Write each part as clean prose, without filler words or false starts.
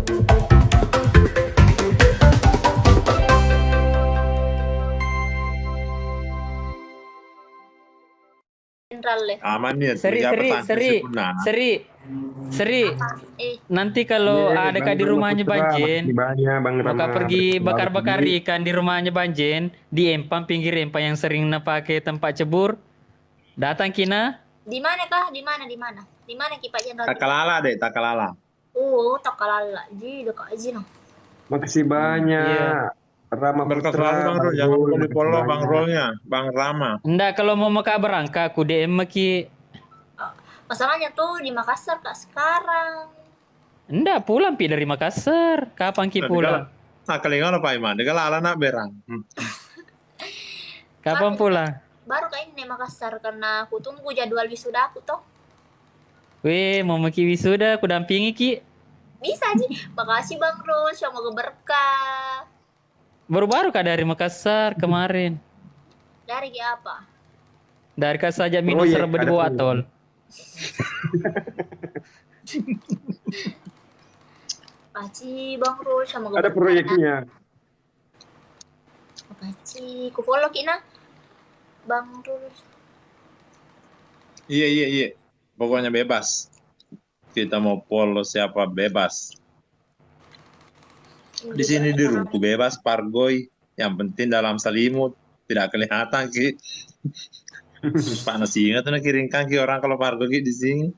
General deh. Aman ya, Seri, kerja Seri, petang Seri, punah. Seri, Seri. Nanti kalau ada kak di rumahnya Banjen, mau kak pergi bakar-bakar ikan di rumahnya Banjen, di empang pinggir empang yang sering pakai tempat cebur, datang kina. Di mana kah? Di mana? Di mana? Di mana Pak Jenderal? Takalala deh, Takalala. Oh, Takalala. Ji, dekat aja noh. Makasih banyak. Rama Berkas Putra, selalu Bang Rul, jangan lupa di follow Bang Rolnya, Bang Rama. Ndak kalau mau kak berangkat, aku DM ki. Masalahnya tuh di Makassar kak sekarang. Ndak pulang pi dari Makassar. Kapan ki pulang? Nah, kelingan apa Iman? Dia kalah nak berang. Kapan pulang? Baru kak ini Makassar karena aku tunggu jadwal wisuda aku toh. Weh, mau maki wisuda, aku dampingi ki. Bisa Ji. Makasih Bang Rul, semoga berkah. Baru-baru kak dari Makassar kemarin. Dari apa? Dari kak saja minum serba di bawah tol. Makasih Bang Rul, semoga ada berkah. proyeknya. Makasih. Ku follow kina Bang Rul. Iya. Pokoknya bebas. Kita mau follow siapa bebas. Di sini di Ruku bebas, Pargoy. Yang penting dalam selimut tidak kelihatan ki. Panas ingat tuh kirimkan ki orang kalau Pargoy ki di sini.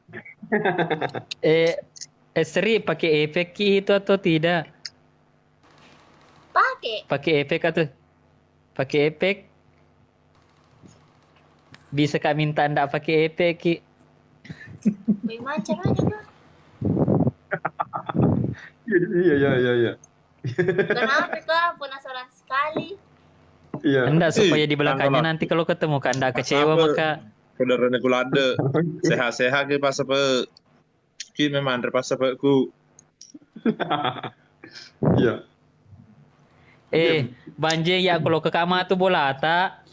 Seri pakai efek ki itu atau tidak? Pakai efek atau? Pakai efek? Bisa kak minta ndak pakai efek ki? Bagaimana caranya? Iya. Kenapa kak? Penasaran sekali. Iya. Enggak supaya di belakangnya nanti kalau ketemu kak ndak kecewa maka. Saudara Nekulade, sehat-sehat ki pas apa? Ki memang pas apa ku. Iya. Banjir ya kalau ke kamar tuh bola tak.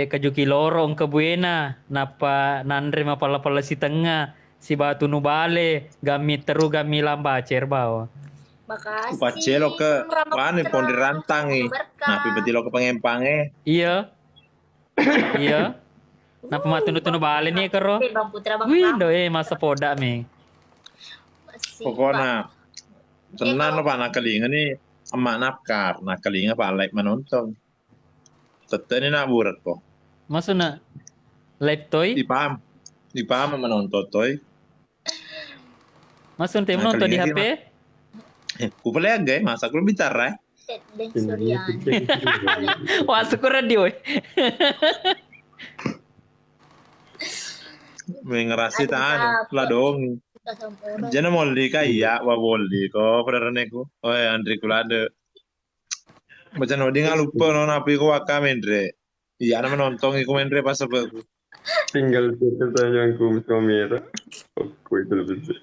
Kajuki lorong ke buena napa nandre mapala-pala si tengah si batu nubale gami teru gami lamba cerbawa. Makasih. Pacelo ke mana pon dirantangi. Nah pipeti lo ke pengempange. Iya. Napa matunu-tunu bale nih kero. Bang Putra Bang Windo masa poda me. Pokoknya senang lo pak nakalinga nih emak napkar nakalinga pak like menonton. Tetap ini nak burat kok. Maksudnya live toy? Dipaham menonton toy. Maksudnya tim nonton di HP? Ku pelai agak masa aku bicara. Dan Suryan. Wah syukur radio. Mengerasi tahan lah dong. Jangan mau di kaya wa boleh kok pada reneku. Oh Andri kulade. Macam nodi nggak lupa nona api ku wakamendre. Iya nama nonton iku mendre pas apa aku. Tinggal itu saja yang ku kamera. Aku itu lebih.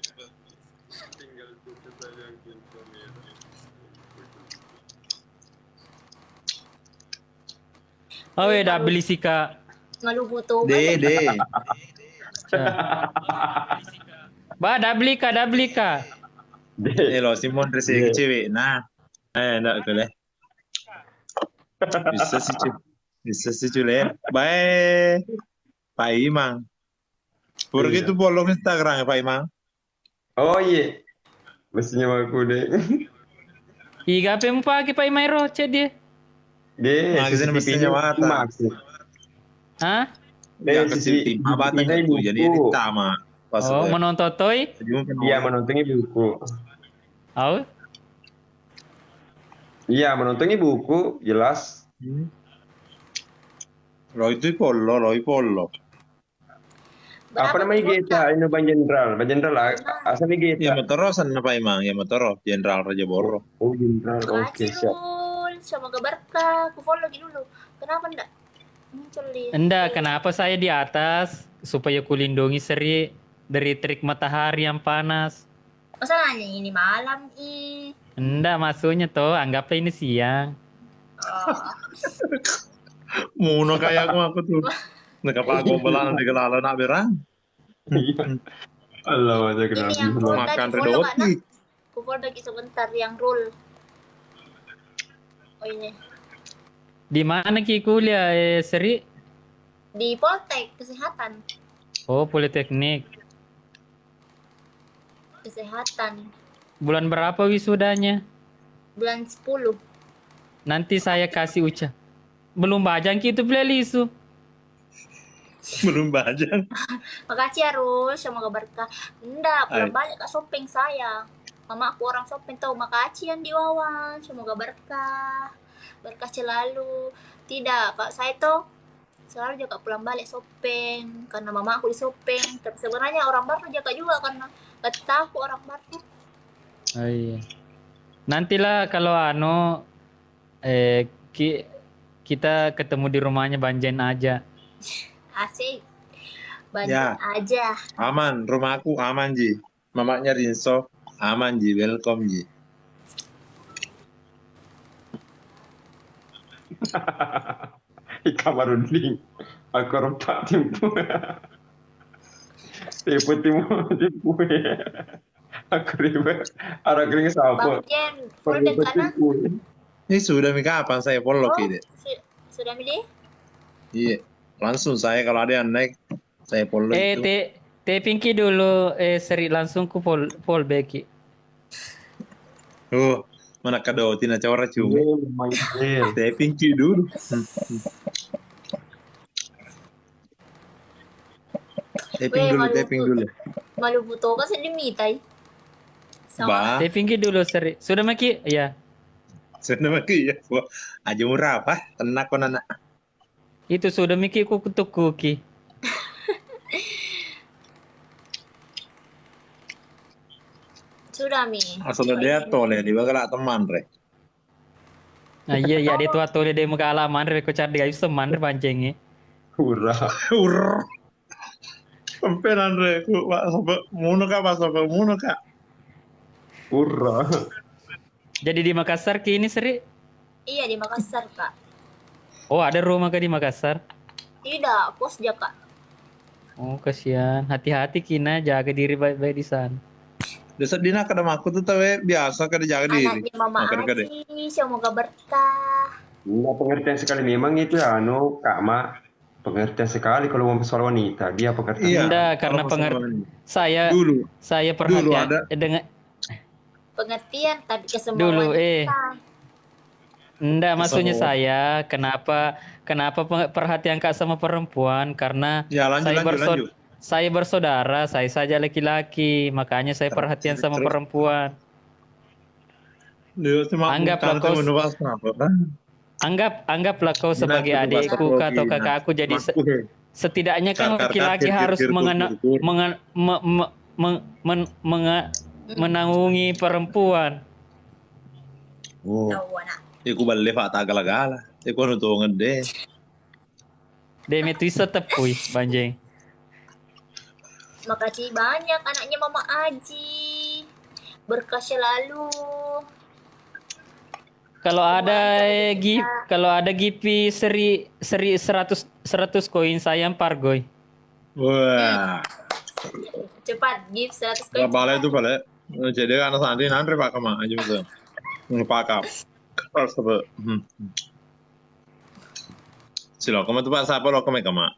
Oh dah beli sika. Ngalubu tuh. De. Ba dah beli ka. Lo Simon resi cewek. Nah, enggak boleh. Bisa sih culen. Bye. Pak Imang. Pergi tuh follow Instagram ya Pak Imang. Oh iya. Mestinya aku deh. Iga pe mo pagi Pak Imairo chat dia. Magazine mestinya mata. Hah? Ya kasih tim abatan itu jadi ditama. Oh, menonton toy? Iya, menonton buku. Oh? Iya, menonton buku jelas. Lo itu pollo. Apa namanya Geta ini Bang Jenderal? Bang Jenderal asal Geta. Ya motorosan apa emang? Ya motoro Jenderal Raja Boro. Oh Jenderal. Oke, siap. Semoga berkah. Aku follow dulu. Kenapa enggak? Muncul di. Enggak, kenapa saya di atas supaya kulindungi Seri dari terik matahari yang panas. Masalahnya ini malam Enggak, maksudnya toh anggaplah ini siang. Muno kayak aku tuh. Nakapagong balang di kelala nak berang. Allah aja Ini kenapa yang roll tadi Makan follow nggak roti. nak? Ku follow lagi sebentar yang roll. Oh ini Di mana Ki kuliah, Sri? di Poltek kesehatan. Oh, Politeknik. Kesehatan Bulan berapa wisudanya? bulan 10. Nanti saya kasih ucap. Belum bajang Ki itu playlist. Belum bajang. Makasih ya Rul, semoga berkah. Enggak, pulang Ay. balik ke shopping saya. Mama aku orang shopping tahu. Makasih yang Wawan, semoga berkah. Berkah selalu. Tidak, Kak saya tuh selalu juga pulang balik shopping karena mama aku di shopping. Tapi sebenarnya orang baru jaga juga karena gak tahu orang baru. Oh iya. Nantilah kalau kita ketemu di rumahnya Banjen aja. Asik. Bantu Ya. aja. Aman, rumahku aman Ji. Mamanya Rinso aman Ji, welcome Ji. Kamarudin. Aku rompak timpu. Tipu timpu. Aku ribet. Ada kering Bang siapa? Jen, full deck karena Ini sudah Mika kapan saya follow Ki, Dek? sudah milih? Iya. Langsung saya kalau ada yang naik saya follow itu. Te Pinky dulu, Sri langsung ku Paul Becky. Oh, mana kado tina cawara cuma. Manggil. Saya pinky dulu. Taping dulu. Malu buto ka sa limitai. Ba, Te Pinky dulu, Sri. Sudah Maki? Ya. sudah maki ya. Wah, aja murah apa? Tenak ko nana. Itu sudah Miki ku kutuk kuki. Sudah mi. Asal dia tole di bagala teman re. Nah iya ya dia tua tole dia muka alaman re ko cari ayu seman re pancengnya. Hurrah. Urr. Sampenan re ku sampai muno ka pas sampai muno ka. Hurrah. Jadi di Makassar Ki ini Sri? Iya di Makassar kak. Oh ada rumah Kak di Makassar? Tidak, pos aja kak. Oh kasihan. Hati-hati Kina jaga diri baik-baik di sana. Desa dina kada maku tuh tawe biasa kada jaga diri. Anaknya Mama Makan kada. Aji, semoga berkah. Enggak pengertian sekali memang itu ya Kak Ma. Pengertian sekali kalau mau soal wanita, dia pengertian. Iya. Enggak, kalau karena masalah saya dulu perhatian ada. dengan Pengertian tapi ke semua Dulu, wanita. enggak maksudnya Sama- saya kenapa perhatian Kak sama perempuan karena Ya lanjut saya lanjut. saya bersaudara, saya saja laki-laki, makanya saya perhatian sama Terus? perempuan. Dia cuma Anggaplah karena kau- temen nuas apa kan? Anggaplah kau sebagai Nah, adikku bahasa atau Rocky, kakakku jadi Maku, he. setidaknya kan Kakak, laki-laki kakir, harus kir, kur. menanggungi perempuan. Oh, Tahu anak. iku balik pak tagala-gala. Iku anu tuh ngede. Demi itu setepui banjeng. Makasih banyak anaknya Mama Aji. Berkah selalu. Kalau ada gipi seri 100 koin saya pargoy. Wah, Cepat gift 100 nggak koin. balik itu balik. Jadi anak santri nanti pak kemana aja betul. Ngepakap. Kalau sebab. Silo, kamu tuh pak siapa lo kamu kama?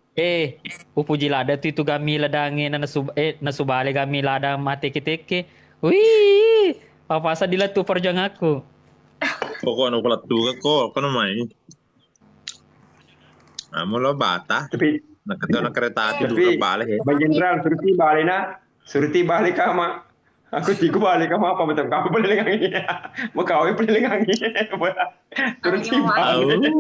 Upuji lada tu itu kami ladangi nasubale kami ladang mati kiteke. Wih, apa asa dila tu perjang aku. Pokok anu pelat tuh kok, apa namanya? Amo lo bata. Tapi Nak ketemu kereta api Tapi- dulu balik ya. Bang Jenderal suruti balik Kama. Aku tiku balik Kama apa betul kamu boleh lengangi. Mau kau boleh lengangi. Suruti Ayo, balik.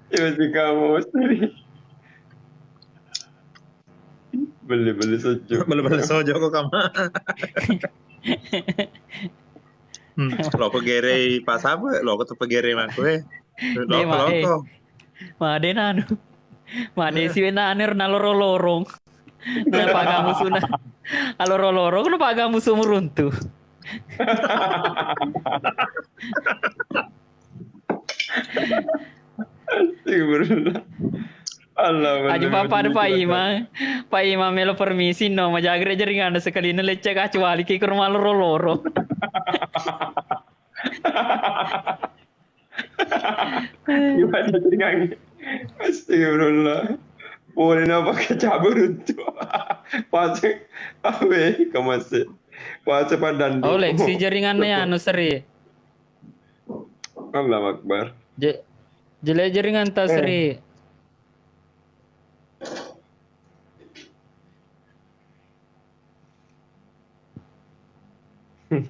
Tiba-tiba kamu sendiri. Beli sojo. Balik sojo kok kamu. Lo kok gere pas apa? Lo kok tuh pegere maku Lo kok. Made nanu. Made si naner na lorong. Kenapa kamu sunah? Lorong kenapa kamu sumuruntu? Allah. Aja papa ada Pak Ima melo permisi no majagre jaringan ada sekali ini lecek kecuali ke rumah loro. Gimana jaringan? Astagfirullah. Boleh nak pakai cabur itu. Pasang awe kemasih. Pasang padan. Oh leksi jaringannya anu seri. Allah Akbar. Jelek jaringan tas seri.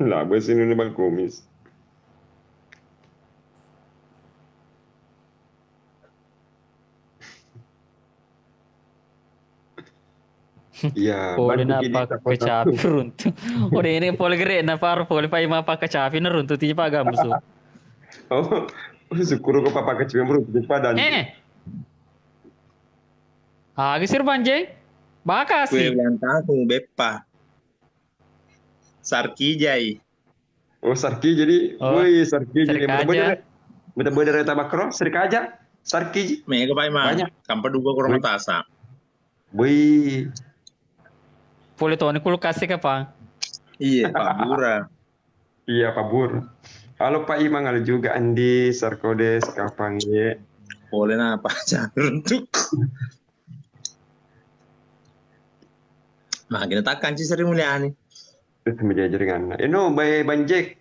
Lah, gue sini nih Bang Kumis. Iya, Pole na pa kecapi runtuh. Udah ini pole gere na par pole pa ima pa kecapi na runtuh tinya pa gamusu. Oh, syukur ko papa kecil yang di padan. Gisir banjeng. Bakasi. Kue ulang tahun Bepa. Sarki Jai. Oh, Sarki jadi, woi Sarki jadi bener-bener tabakro, Sarki aja. Sarki. Mega Pak Iman. Kampa duga kurang tasa. Woi. Pole to ni kulo kasih ka pa. Iya, Pak Bura. Iya, Pak Bur. Halo Pak Imang, ada juga Andi, Sarkodes, Kapang ye. Boleh na apa aja untuk. Nah, kita takkan sih sering mulia nih. Itu menjadi jaringan. Ino, by Banjek.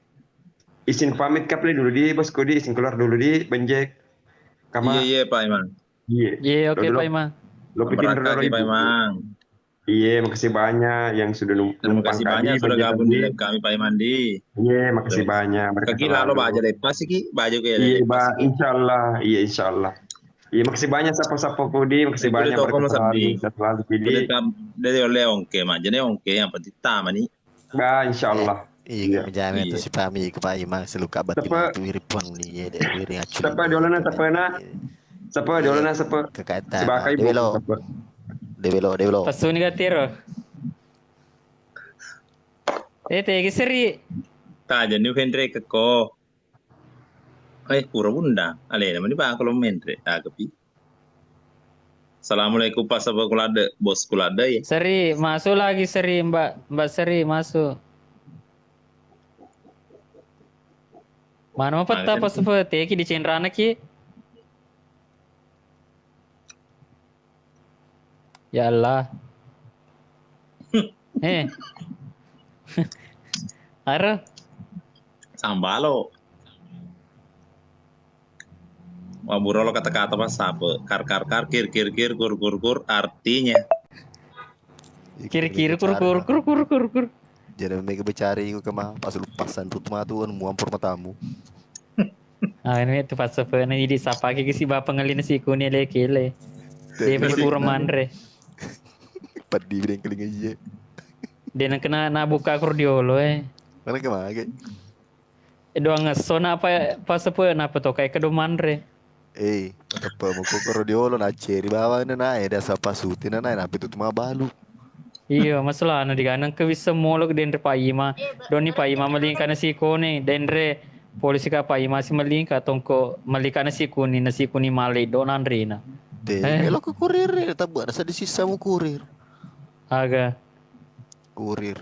Izin pamit kapli dulu di, Bos Kodi, izin keluar dulu di Banjek. Iya, Pak Iman. Iya, oke Pak Imang. Lo bikin Pak Imang. Iya, makasih banyak yang sudah Terima kasih banyak sudah gabung di live kami Pak Imandi. Iya, makasih banyak. Kaki lalu baca lepas sih baju kayak iya, insyaallah. Iya, insyaallah. Iya, makasih banyak sapa-sapa Kodi, makasih banyak selalu pilih. Dari oleh ongke mah, jadi ongke yang penting tamani. Bah, insyaallah. Iya, menjamin itu si Pami ke Pak Imang seluka batin itu wiripon nih, ya wiri ngacul. Sapa diolana sapa. Kekaitan. Sebakai Debelo. Pasu ni gatiro. Tegi seri. Taja ni Henry keko. Pura bunda. Ale nama ni Pak kalau mentre agapi. Assalamualaikum Pak Sabah kulada, bos kulada ya. Seri, masuk lagi Seri, Mbak Seri masuk. Mana apa pas seperti ki di cendrana ki? Ya Allah. Ara. Sambalo. Waburolo kata-kata pas apa? Kar kir kur artinya. Kir kur. Jadi mereka bercari ke mah pas lupasan tutma tuan muampur matamu. Ini tu pas apa ni di sapa ki si bapa ngelin si kuni lekele. Dia berkurman re. Padi bidang keling aja. Dia nak kena buka akordiolo Mana ke mana ke? Doang ngeson apa pas apa to kayak kedoman re. Apa mau akordiolo na ceri bawah na ada sapa suti na tapi itu mah balu. Iya, masalah na di kanang ke bisa molok den re Pak Ima. Doni Pak Ima malingkan si kone den re polisi ka Pak Ima si malingka tongko malikana si kuni mali donan re na. Lo ke kurir tabu ada di sisa mu kurir. Aga. Kurir.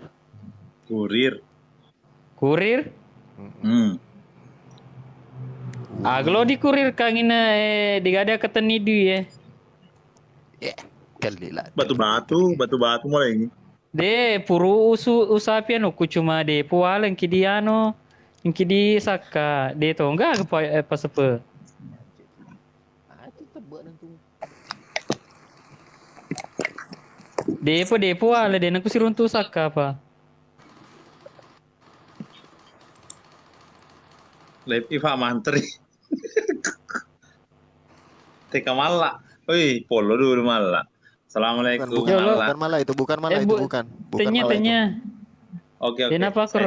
Aglo di kurir kangina digada keteni du ya. Kali lah. Batu-batu mulai ini. De puru usapian ku cuma de pualan kidiano. Kidi saka de to enggak apa sepe. Depo ala de naku siruntu saka apa. Live Iva mantri. Teka mala. Wih, polo dulu mala. Assalamualaikum. Bukan malah itu bukan. Tanya. Oke. Kenapa kro?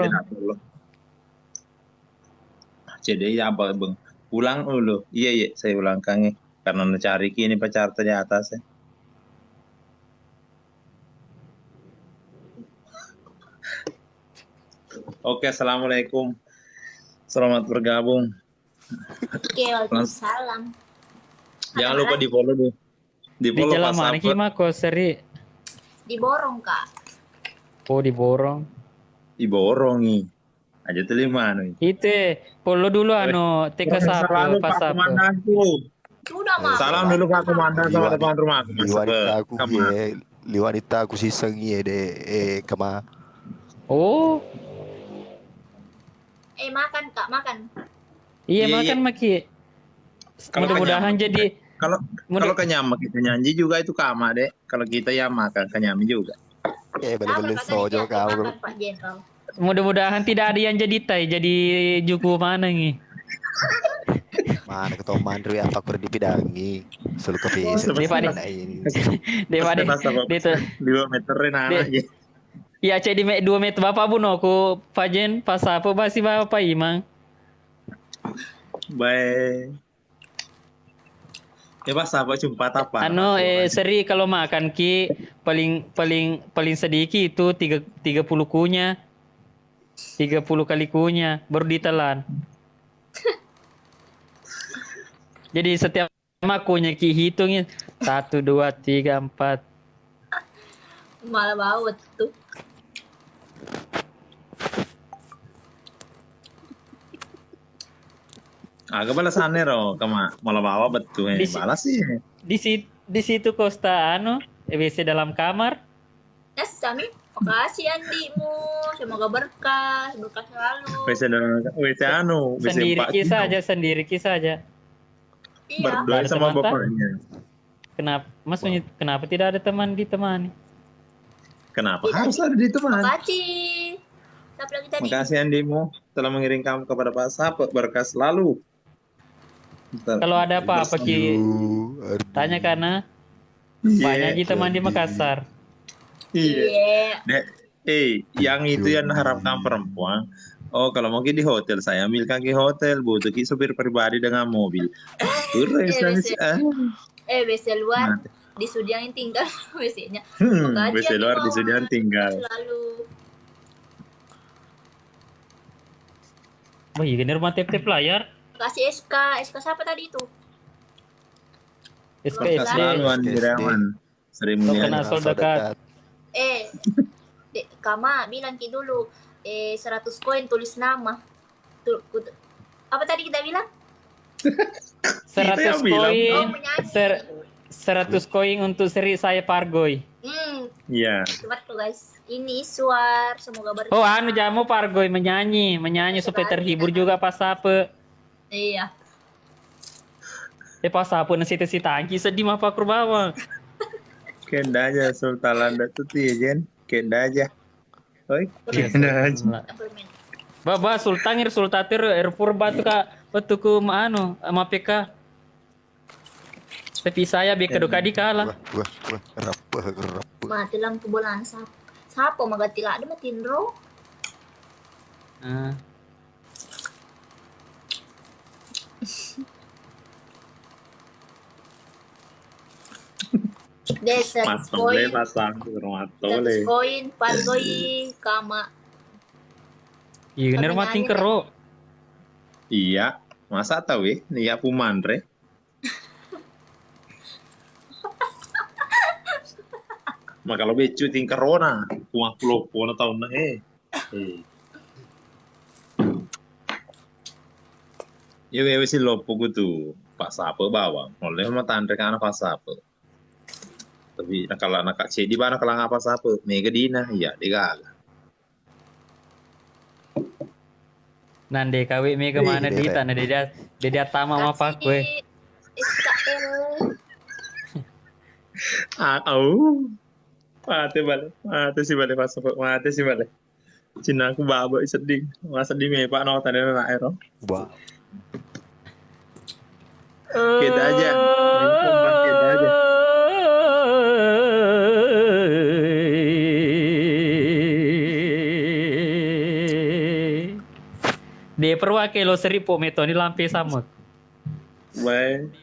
Jadi apa bang? Ulang dulu. Iya, saya ulang kange. Karena mencari kini pacar di atas. Oke, assalamualaikum. Selamat bergabung. Oke, waalaikumsalam. Jangan lupa di follow deh. Di Polo jalan pas mana apa? Kima kok seri? Diborong kak. Oh diborong. Diborongi. Aja terima nih. Itu polo dulu TK Salam sape pas Pak sape. Komandanku. Sudah mah. Salam dulu Pak Komandan sama depan rumahku. Li wanita aku li wanita aku siseng ye de kama. Oh Makan kak, makan. iya Iya, makan Maki. Kalau Mudah-mudahan kenyam. jadi Kalau kenyam kita nyanyi juga itu kama deh. Kalau kita ya makan kenyam juga. Balik-balik Apa sojo tadi kau. makan Pak Jenderal? mudah-mudahan tidak ada yang jadi tai jadi juku mana nih. Mana ketemu mandri apa kur dipidangi. Selalu ke PC. Dia Pak dia tuh 2 meterin anak aja. iya cek di 2 meter bapak buno aku Fajen pas apa basi bapak imang. Baik. Ya pas apa jumpa apa? Seri kalau makan paling sedikit itu 30 kunya. 30 kali kunya baru ditelan. Jadi setiap makunya hitungin 1 2 3 4. Malah baut tuh. Agak balasannya roh, kama malah bawa betul balas sih. Di situ Costa WC dalam kamar. Sami, makasih Andimu. Semoga berkah selalu. WC Sendiri saja. Iya. Berdua sama bapaknya. Kenapa tidak ada teman ditemani? Kenapa harus ada di teman? Makasih. Makasih Andimu telah mengirim kamu kepada Pak Sape, berkah selalu. Kalau ada apa-apa tanya karena banyak teman di Makassar. Iya. Yang itu yang harapkan perempuan. Oh, kalau mungkin di hotel saya ambilkan ke hotel, butuh sopir pribadi dengan mobil. WC luar di Sudiang yang tinggal WC-nya. WC luar di Sudiang tinggal. Selalu. Oh iya, ini rumah tip-tip layar. Kasih SK siapa tadi itu? SK Selalu Andirawan. Sri Mulyani. Kenal dekat. Kama bilang dulu 100 koin tulis nama. Apa tadi kita bilang? 100 koin. 100 koin untuk seri saya Pargoy. Iya. Cepat tuh guys. Ini Suar, semoga berkah. Oh, jamu Pargoy menyanyi supaya terhibur juga pas apa. Iya. Pas apa nasi tangki sedih mah Pak Kurbawa. Kenda aja Sultan tuh ya Jen. Kenda aja. Oi, kenda aja. Baba Sultanir Purba tuh Kak petuku sama PK. Tapi saya beka duka di kalah. Mati lampu bola Siapa magati lah ada matin ro. Desert koin, Pargoy, Kama. Iya, bener mating kero. Iya, masa tahu nih aku mandre. Maka lo becu ting corona, kuah pulau tahun na Ya si lopo gitu, Pak Sape bawa, oleh sama tandre kan Pak Sape. Tapi kalau anak kak di mana kalau ngapa Sape, mega dina, ya digaga. Nande kawe mega mana di tanah dia tama sama Pak gue. Mati sih balik. Cina aku babo sedih. Masa sedih me Pak no tadi anak ero. Wow. Kita aja. Kita aja. Dia perwakil lo seribu metoni lampe sama. Baik.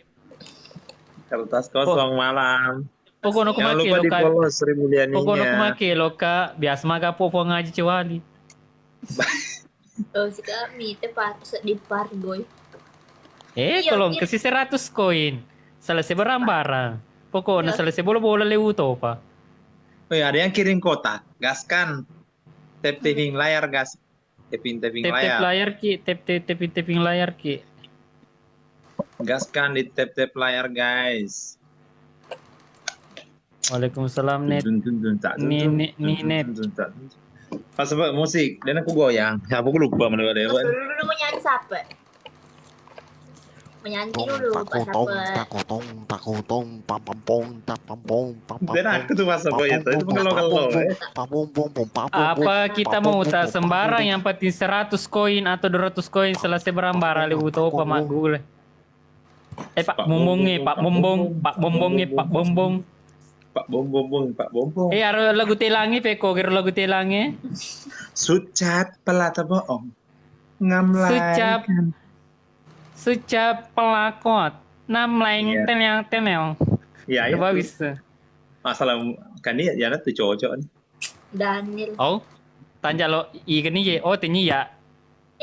Kertas kosong malam. Pokoknya aku make lo kak. Pokoknya aku make lo kak. Biasa maga popo ngaji cewali. Si kami di Pargoy. Kalau kasih 100 koin. Selesai barang-barang. Pokoknya selesai bola-bola lewat apa? Oh ya, ada yang kirim kotak. Gaskan. Tap-tapping layar, gas. Tapping Tap-tap layar ki, tapping layar ki. Gaskan di tap-tap layar, guys. Waalaikumsalam net. Net. Pas apa musik, dan aku goyang. Aku lupa mana ada. Dulu menyanyi siapa? Menyanyi dulu pas apa? Dan aku tuh pas apa itu pengelola. Apa kita mau tak sembarang yang penting 100 koin atau 200 koin selesai berambara lewat apa mak gue. Pak Bombong. Ada lagu telangi peko, kira lagu telangi. Sucat pelata bohong. Ngamlai. Sucap pelakot. Namleng tenel. Ya, itu bagus. Masalah kan dia ya tuh cowok nih. Daniel. Oh. Tanya lo ikan ini ya. Oh, tanya ya.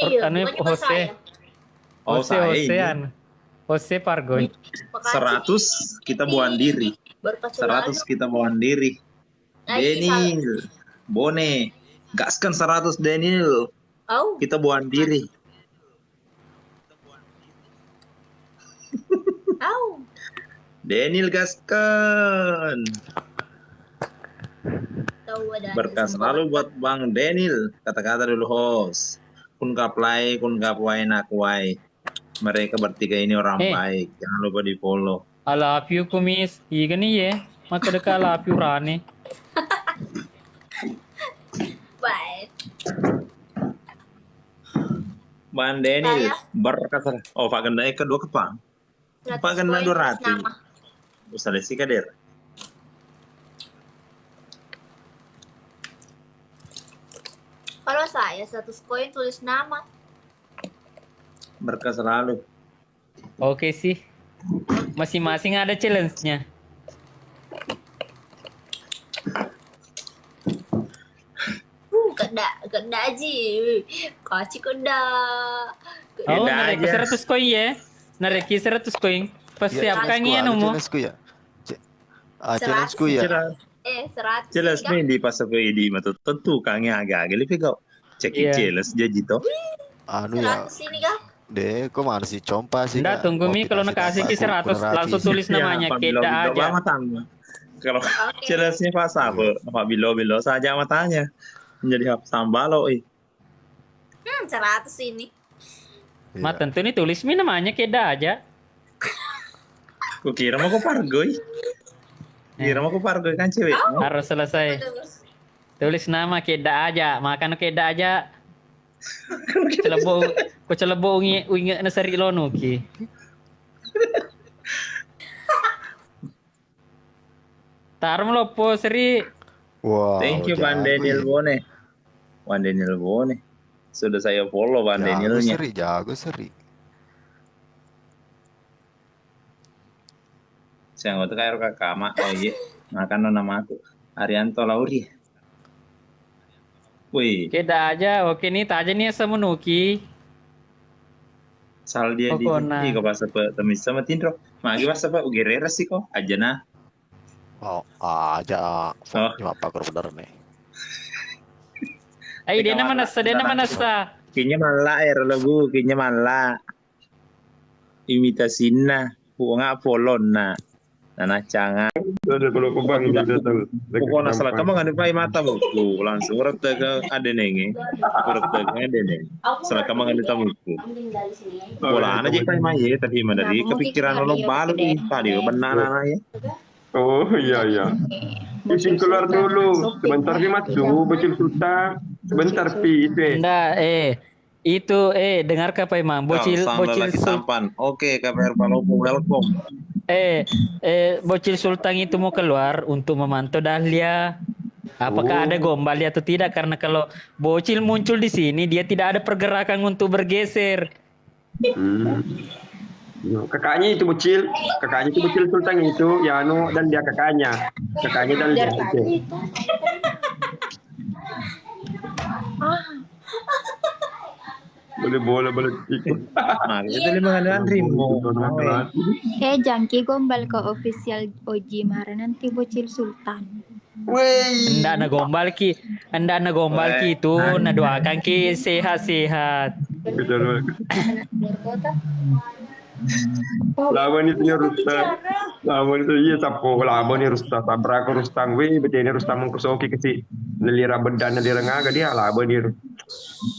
Iya, Jose Pargoy. 100 kita buang diri. 100 kita buang diri. Daniel. Bone. Gaskan 100 Daniel. Kita buang diri. Daniel gaskan. Berkah selalu buat Bang Daniel. Kata-kata dulu host. Kun kaplay, kun kapway nakway. Mereka bertiga ini orang baik. Jangan lupa di follow. I love you kumis. Iya nih ya. Maka dekat I love you Rani. Bye. Bang Daniel berkata. Oh Pak Gendai kedua kepang. Pak Gendai 200. Usah sih kader. Kalau saya 100 koin tulis nama. Berkah selalu. Oke sih. Masing-masing ada challenge-nya. Kena aja. Kasih kena. Oh, narik 100 koin ya. Narik 100 koin. Persiapkan ya nomor. Challenge-ku ya. 100. Jelas nih di pas aku ini mah tentu kangnya agak lebih kau. Cek jelas jadi toh. Anu ya. Deh, kok mana sih compa sih? Nggak, tunggu mi kalau nak kasih ki 100 langsung tulis namanya kita aja. Kalau jelasnya pas apa? Pak Bilo saja matanya. Menjadi sambalo 100 ini. Ma tentu ini tulis mi namanya kita aja. Kukira mau ke Pargoy. Kan cewek. Harus selesai. Tulis nama keda aja, makan keda aja. Celebo ungi na sari lono ki. Tarum lo po seri. Wow. Thank you Bang Daniel Bone. Sudah saya follow Bang Danielnya. Jago seri. Saya nggak tahu kayak kakak mak. Oh iya, makan nama aku Arianto Lauri. Wih. Keda aja, oke nih, taja nih semenuki. Sal dia di kau pas apa temis sama Tindro. Magi pas apa Ugerera sih kok aja nah. Oh aja. Cuma apa bener nih. Ayo dia mana sa. Kayaknya malah lagu, kayaknya malah. Imitasinya, nggak follow na. Nana cangan. Kalau kubang gitu. Pokoknya salah kamu nggak dipakai mata buku langsung urut ke ada nengi, urut ke ada nengi. Salah kamu nggak ditamuku. Bola aja kayak maye tapi mana dari kepikiran lo balu tadi benar ya. Oh iya. Izin keluar dulu. Sebentar nih mas tunggu bocil sultan. Sebentar pi itu. Nggak itu dengar apa emang bocil sultan. Oke KPR Palopo welcome. Bocil sultan itu mau keluar untuk memantau Dahlia. Apakah ada gombal atau tidak? Karena kalau bocil muncul di sini, dia tidak ada pergerakan untuk bergeser. Kakaknya itu bocil sultan itu, ya anu dan dia kakaknya dan dia itu. Boleh bola boleh ikut. Nah, itu 5 kali Andri mau. Jangki gombal ke official Oji Mara nanti bocil Sultan. Wey. Anda gombal ki itu, na doakan ki sehat-sehat. Lawan itu ya Rustam. Lawan itu iya sapo lawan ini Rustam tabrak Rustam we bete ini Rustam mengkusoki kesi nelira bedan nelira ngaga dia lawan dia.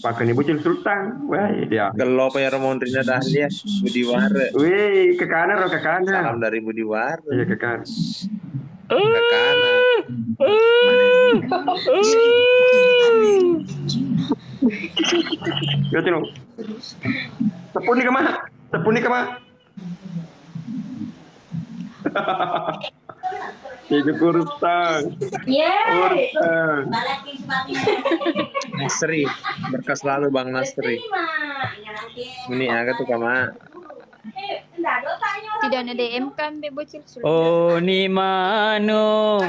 Pakai bocil Sultan. Wah dia. Kalau ya Ramondrina Dahlia Budiwara. Wih ke kanan ke kanan. Salam dari Budiwara. Iya ke kanan. Ke kanan. Ya tino. Tepuni ke mana? Itu kurustang. Kurustang. Nasri, berkas lalu Bang Nasri. Ini agak tuh kama. Tidak ada DM kan be bocil Sultan. Oh ni mano.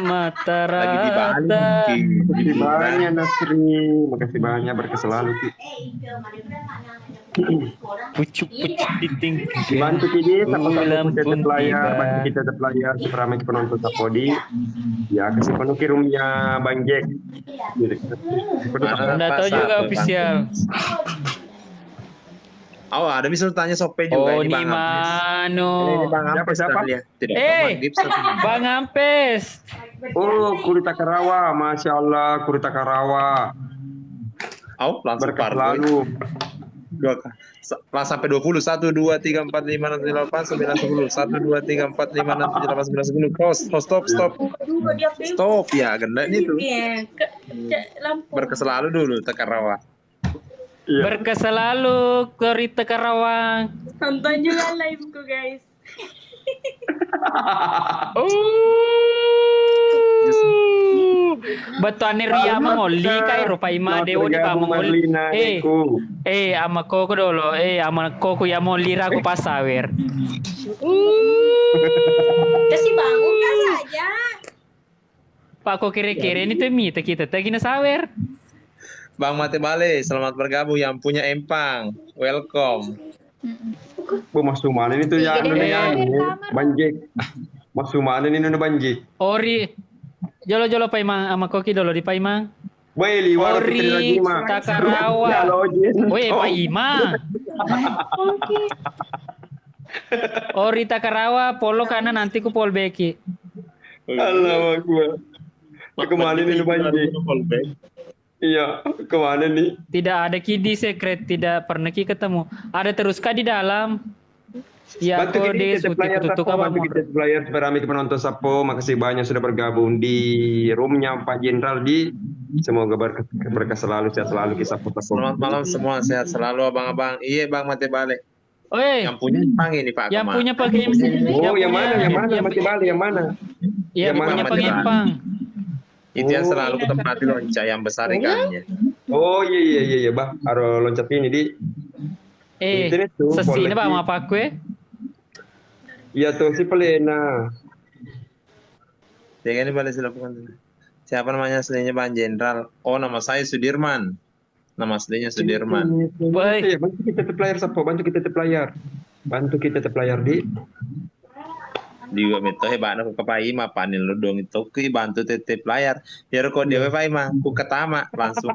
Mata Lagi di Bali. rata. Makasih banyak Nasri. Makasih banyak berkas selalu. Pucuk titing. Bantu kita Bulan kita pun pelayar, tiba. bantu kita pelayar seramai penonton Sapodi. Ya kasih penuh rumnya Bang Jack. Anda tahu juga official. Oh, ada bisa tanya Sope juga Oh ini ni Bang Ampes. Ini mano. Bang Ampes Siapa? Dahlia. Tidak Eh, Bang Gips tapi Bang Ampes. Oh, Kurita Karawa, Masya Allah, Kurita Karawa. Oh, langsung Berkas parboy. lalu. Lah sampai 20. 1 2 3 4 5 6 7 8 9 10. 1 2 3 4 5 6 7 8 9 10. Stop. Stop ya, genda ini tuh. Berkas lalu dulu Tekarawa. Iya. Berkas selalu Kurita Karawang. Tonton juga live-ku guys. Betuane Ria mangoli kai rupai ma dewo di pa mangoli. Ama koko dolo. Ama koko ya mau lira ku pasawer. Kasih bangun kan saja. Pak kok kira-kira ini tuh mita kita tagi na sawer. Bang Mate Bale, selamat bergabung yang punya empang. Welcome. Bu Mas Suman ini tuh ya Banjik. Mas Suman ini nuna Banjik. Ori jolo-jolo paimang ama koki dolo di paimang. Woi liwar Ori Takarawa. Woi paimang. Ori Takarawa polo kanan nanti ku pol beki. Allah Akbar. Kemana ini nuna Banjik? Iya, kemana nih? Tidak ada kidi secret, tidak pernah ki ketemu. Ada terus kah di dalam? Ya, bantu kode kita player tutup Sapo, apa? bantu kita player Seramik penonton Sapo. Makasih banyak sudah bergabung di roomnya Pak Jenderal di. Semoga berkah selalu, sehat selalu kisah Sapo. Selamat malam semua, sehat selalu abang-abang. Iya Bang Mate Bale. Oi, Yang punya empang ini Pak. yang Kemar. punya pakai Oh, yang mana? Mati Bali yang mana? Iya, Yang mana punya Mate pengempang. Itu yang selalu ketempati lonca yang besar ikannya. Oh iya, Bah. Aro loncat ini di. Internet tuh, Sesi ini quality. Pak mau apa kue? Iya tuh si Pelena. Ya ini Bale silakan. Siapa namanya aslinya Bang Jenderal? Oh, nama saya Sudirman. Nama aslinya Sudirman. Baik. Bantu kita player Sapo, bantu kita player. Bantu kita player di. Juga mito hebat aku kapai ma panin lo dong itu ki bantu tetep layar biar kok dia wifi mah ku ketama langsung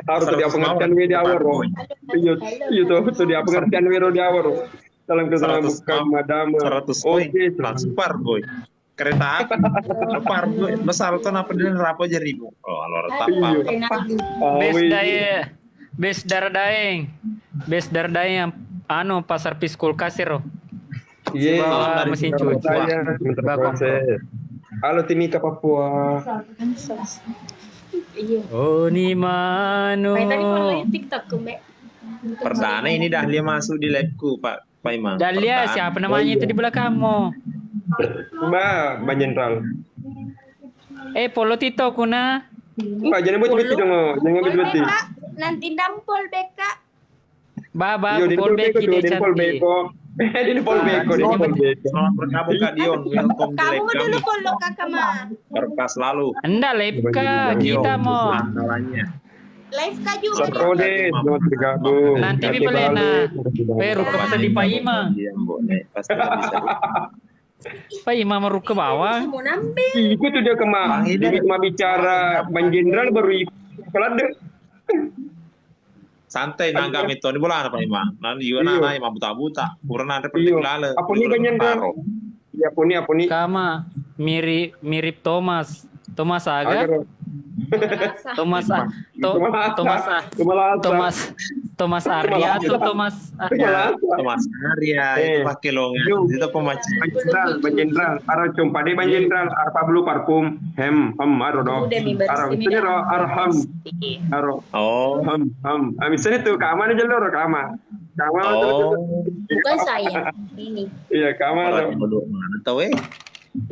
Harus dia pengertian di awal roh. Iya tuh dia pengertian di awal. Salam kesalahan bukan madam. 100 poin langsung par boy kereta api par boy besar tuh apa dia rapo aja ribu oh alor tapa Bes dardaeng yang pasar piskul kasir. Iya, mesin cuci. Halo Timika Papua. Oh ni mano. TikTok Mbak. perdana ini Dahlia masuk di labku Pak Imam. Dahlia siapa namanya itu di belakangmu? Mbak Jenderal. Polo Tito kuna. Mbak jangan beti dong, jangan beti. Nanti dampol beka. Baba pol beki dia cantik. Ini Pol Beko. Selamat bergabung Kak Dion, welcome di Kamu live dulu kami. follow Kakak mah. Berkas lalu. Anda lepka kita mau. Masalahnya. Live kah juga nih? Saprode, selamat bergabung. Nanti Bipelena. Ruka masa di Pak Ima. Iya, boleh. Pasti bisa. Pak Ima meru ke bawah. Mau nambah. Ikut tuh dia kemah. Dia cuma bicara Bang Jenderal baru ikut. Kelade. Santai nanggam itu di bola apa Ima? Nanti juga nana Ima buta-buta. Kurang ada Iyo. penting Apa nih Bang Jenderal? Ya apa nih? Kama mirip Thomas. Thomas Aga. Thomas Arya atau Thomas Arya itu pakai longan itu pemancing Bang Jenderal ara jumpa deh Bang Jenderal ara Pablo parfum aro do ara ini ro arham aro misalnya tuh kama aja lo kama Bukan saya. Ini. Iya kama tahu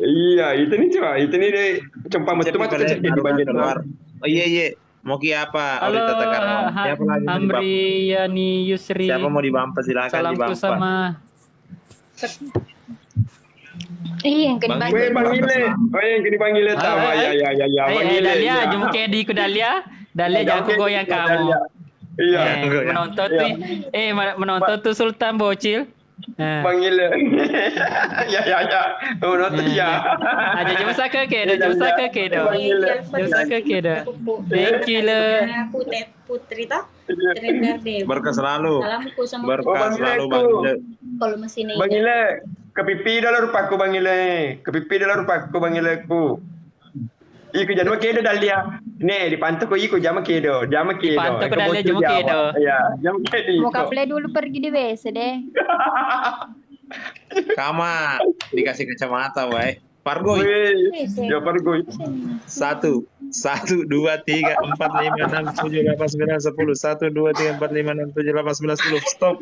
iya itu nih coba itu nih deh cuma betul di Bang Jenderal. Oh iya mau apa? Halo Siapa lagi Amri Yani Yusri. Siapa mau dibampa silakan Salamku dibampa. sama Yang kena Bang Ile. Oh yang kini Bang Ile tahu. Ya Bang Ile. Dalia jemput di ku Dalia jangan aku goyang kamu. Iya. Menonton tuh Sultan Bocil. Bang Ile. Ya. Menonton ya. Aja jom saka ke do. Thank you le. Putri toh. Terendar deh. Berkah selalu. Salamku sama Berkah selalu Bang Ile. kalau mesin ini. Bang Ile, kepipi dalam rupaku Bang Ile. Kepipi dalam rupaku Bang Ile ku. Iku jangan kedo Dalia. Nih di pantai ko iku jama kedo. Pantai ko Dalia jama kedo. Iya, jama kedo. Mau kaple dulu pergi di WC deh. Kama dikasih kacamata, wai. Pargoy. Ya Pargoy. 1, 2, 3, 4, 5, 6, 7, 8, 9, 10. 1, 2, 3, 4, 5, 6, 7, 8, 9, 10. Stop.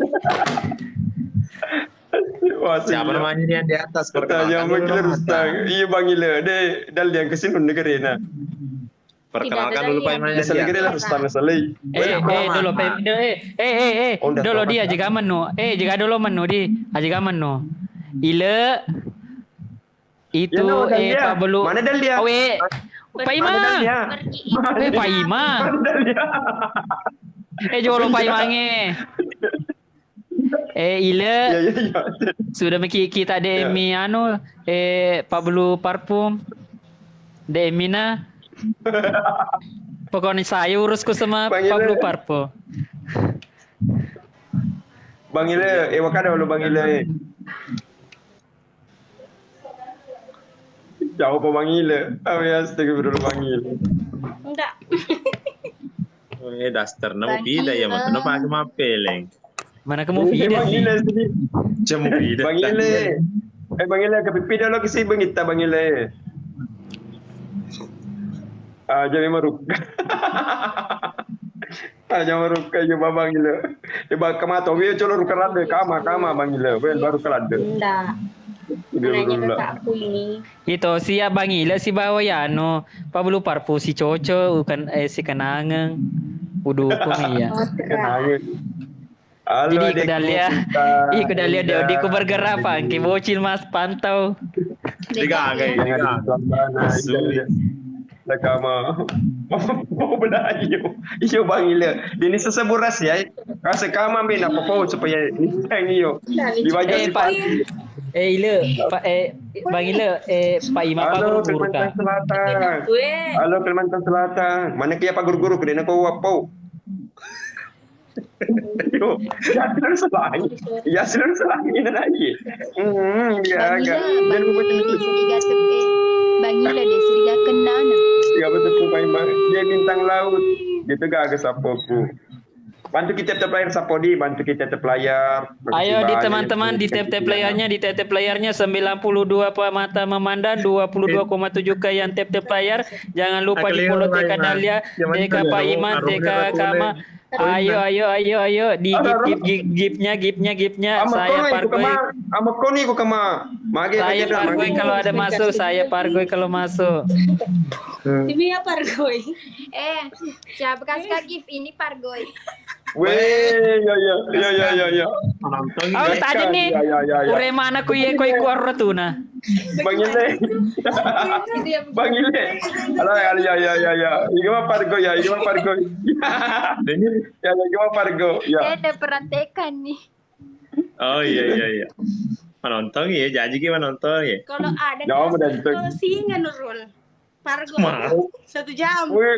Siapa namanya yang di atas? Pertanyaan Bang Ile Rustang. Iya Bang Ile. Dal yang kesini negara na. Perkenalkan dulu Pak Imannya dia. Negara lah Rustang salai. Dulu dia juga menu. Jika dulu menu di. Jika menu. Ile itu Pak Belu. Mana Dalia? Pak Ima. Pak Ima. Jolo Pak Imange. Ile sudah kita demi Pablo parfum Demina pokoknya saya urusku sama Pablo parfum. Bang Ile wakada Bang Ile jauh Pak Bang Ile astagfirullah Bang Ile Enggak. Daster nama bida ya mah pakai mapeleng. Mana kamu video sih? Jamu bida. Bang Ile. Bang Ile kepipi dah lo kasi bangita Bang Ile. Jadi maruk. Jangan maruk kayak Bang Ile. Iba kama to we colo rukalade kama Bang Ile. Well baru kalade. Enggak. Nanya ke aku ini. Itu si Bang Ile si bawa ya Pablo parfum si Coco bukan si Kenangan. Udah pun iya. Kenangan. Jadi ikut Dalia Deodiku bergerak Ki bocil Mas pantau. Tiga Nakama mau benayo. Iyo Bang Ile. Dini seseburas ya. Kasi kama bin apa supaya ini iyo. Di wajah Pak Ile Bang Ile Pak Ima Pak Guru ka. Halo Kalimantan Selatan. Mana kia Pak Guru kena ko wapo. Yo, ya sudah selangi lagi. Ya agak. Bang Ile sediga Bang Ile dia sediga kenan. Ya betul Pak Ima. Dia bintang laut. Gitu gak agak sapoku. Bantu kita layar sapodi, bantu kita layar. Ayo di teman-teman di tap layarnya, di tap layarnya 92 mata memandang, 22,7 k yang tap layar. Jangan lupa di follow TK Dalia, TK Pak Iman, TK Kama. Ayo di gipnya saya Pargoy. Amakoni ko kama. Saya Pargoy kalau ada masuk, saya Pargoy kalau masuk. Demi ya Pargoy. Siapa kasih gift ini Pargoy? Weh, ya. Penonton Oh, ya. tadi nih. Ya. Ure mana ku ye koi kuar tu na. Bang Ile. Bang Ile. Halo, ya. Igama Pargo ya, Igama Pargo. Ya, Igama Pargo. Ya. Ada perantekan nih. Oh iya. Penonton ya, janji gimana nonton ya. Kalau ada Ya, udah kalau singa Nurul. Pargo Mau. 1 jam. Weh.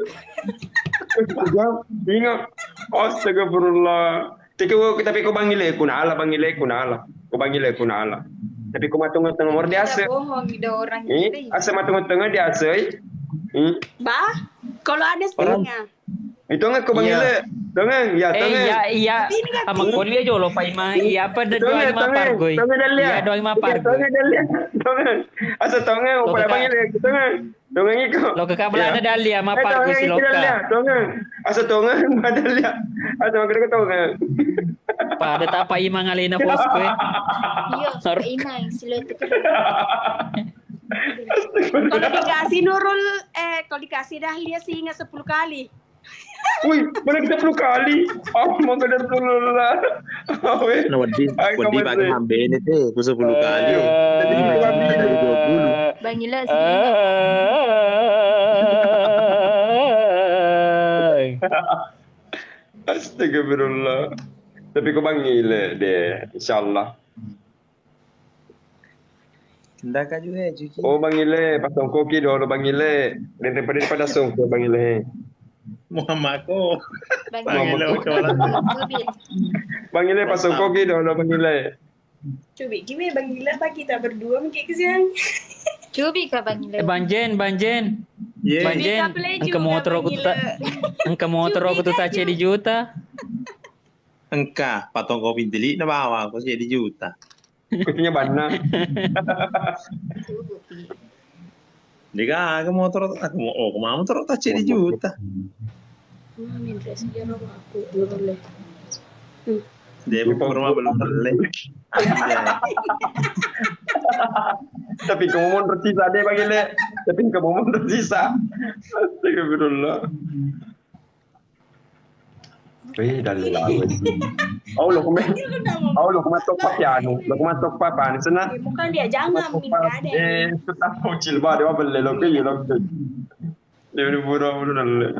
Jam, ingat. Astagfirullah. Tapi ko Bang Ile, kunala. Ko Bang Ile, kunala. Tapi ko matungod-tungod mo di asa. Bohong ide orang gitu. Asa matungod-tungod di asa. Bah, kalau ada singa. Itu nggak ko Bang Ile. Tungan, ya tungan. Iya. Ama kuliah jo lo pa ima. Iya apa da doa ima pargoy. Iya doa ima pargoy. Tungan. Asa tungan, upaya Bang Ile. Tungan. Tungan iko. Lo kekabala na dali ama pargoy si Loka. Tungan. Asa tungan, madalya. Asa magkano tungan. Pada tapa ima ngalina posko eh. Iya, inang siluet itu. Kalau dikasih Nurul, kalau dikasih Dahlia singa 10 kali. Wih, mana kita 10 kali? Oh, mau kadar dulu lah. Nah, wadi pakai hambe ini teh, ku 10 kali. Jadi 20. Bang Ila Astagfirullah. Tapi ko Bang Ile deh, insyaallah. Hendak juga cuci. Oh Bang Ile, pasang koki dulu Bang Ile. Daripada songko Bang Ile. Muhammad ko. Bang Ila ucalan. Bang Ile pasang koki dulu Bang Ile. Coba gimana Bang Ila pak kita berdua mungkin kesian. Cubi ka Bang Ila. Banjen. Ye. Banjen. Engka motor aku tu tak di juta. Engka patong kopi deli na bawa ko siya di juta. Kopinya bana. Diga ke motor aku mau ke motor tak di juta. Mamin dress dia aku belum boleh. Dia mau ke rumah belum boleh. Tapi kamu mau tersisa deh Bang Ile. Tapi kamu mau tersisa. Astagfirullah. Wih, dari lalu. Oh, lo kumatok pa piano. Lo kumatok pa paano sana? Bukan dia jangan minta ada. Sudah kecil banget, apa beli lo kayak lo. Dia buru dalle.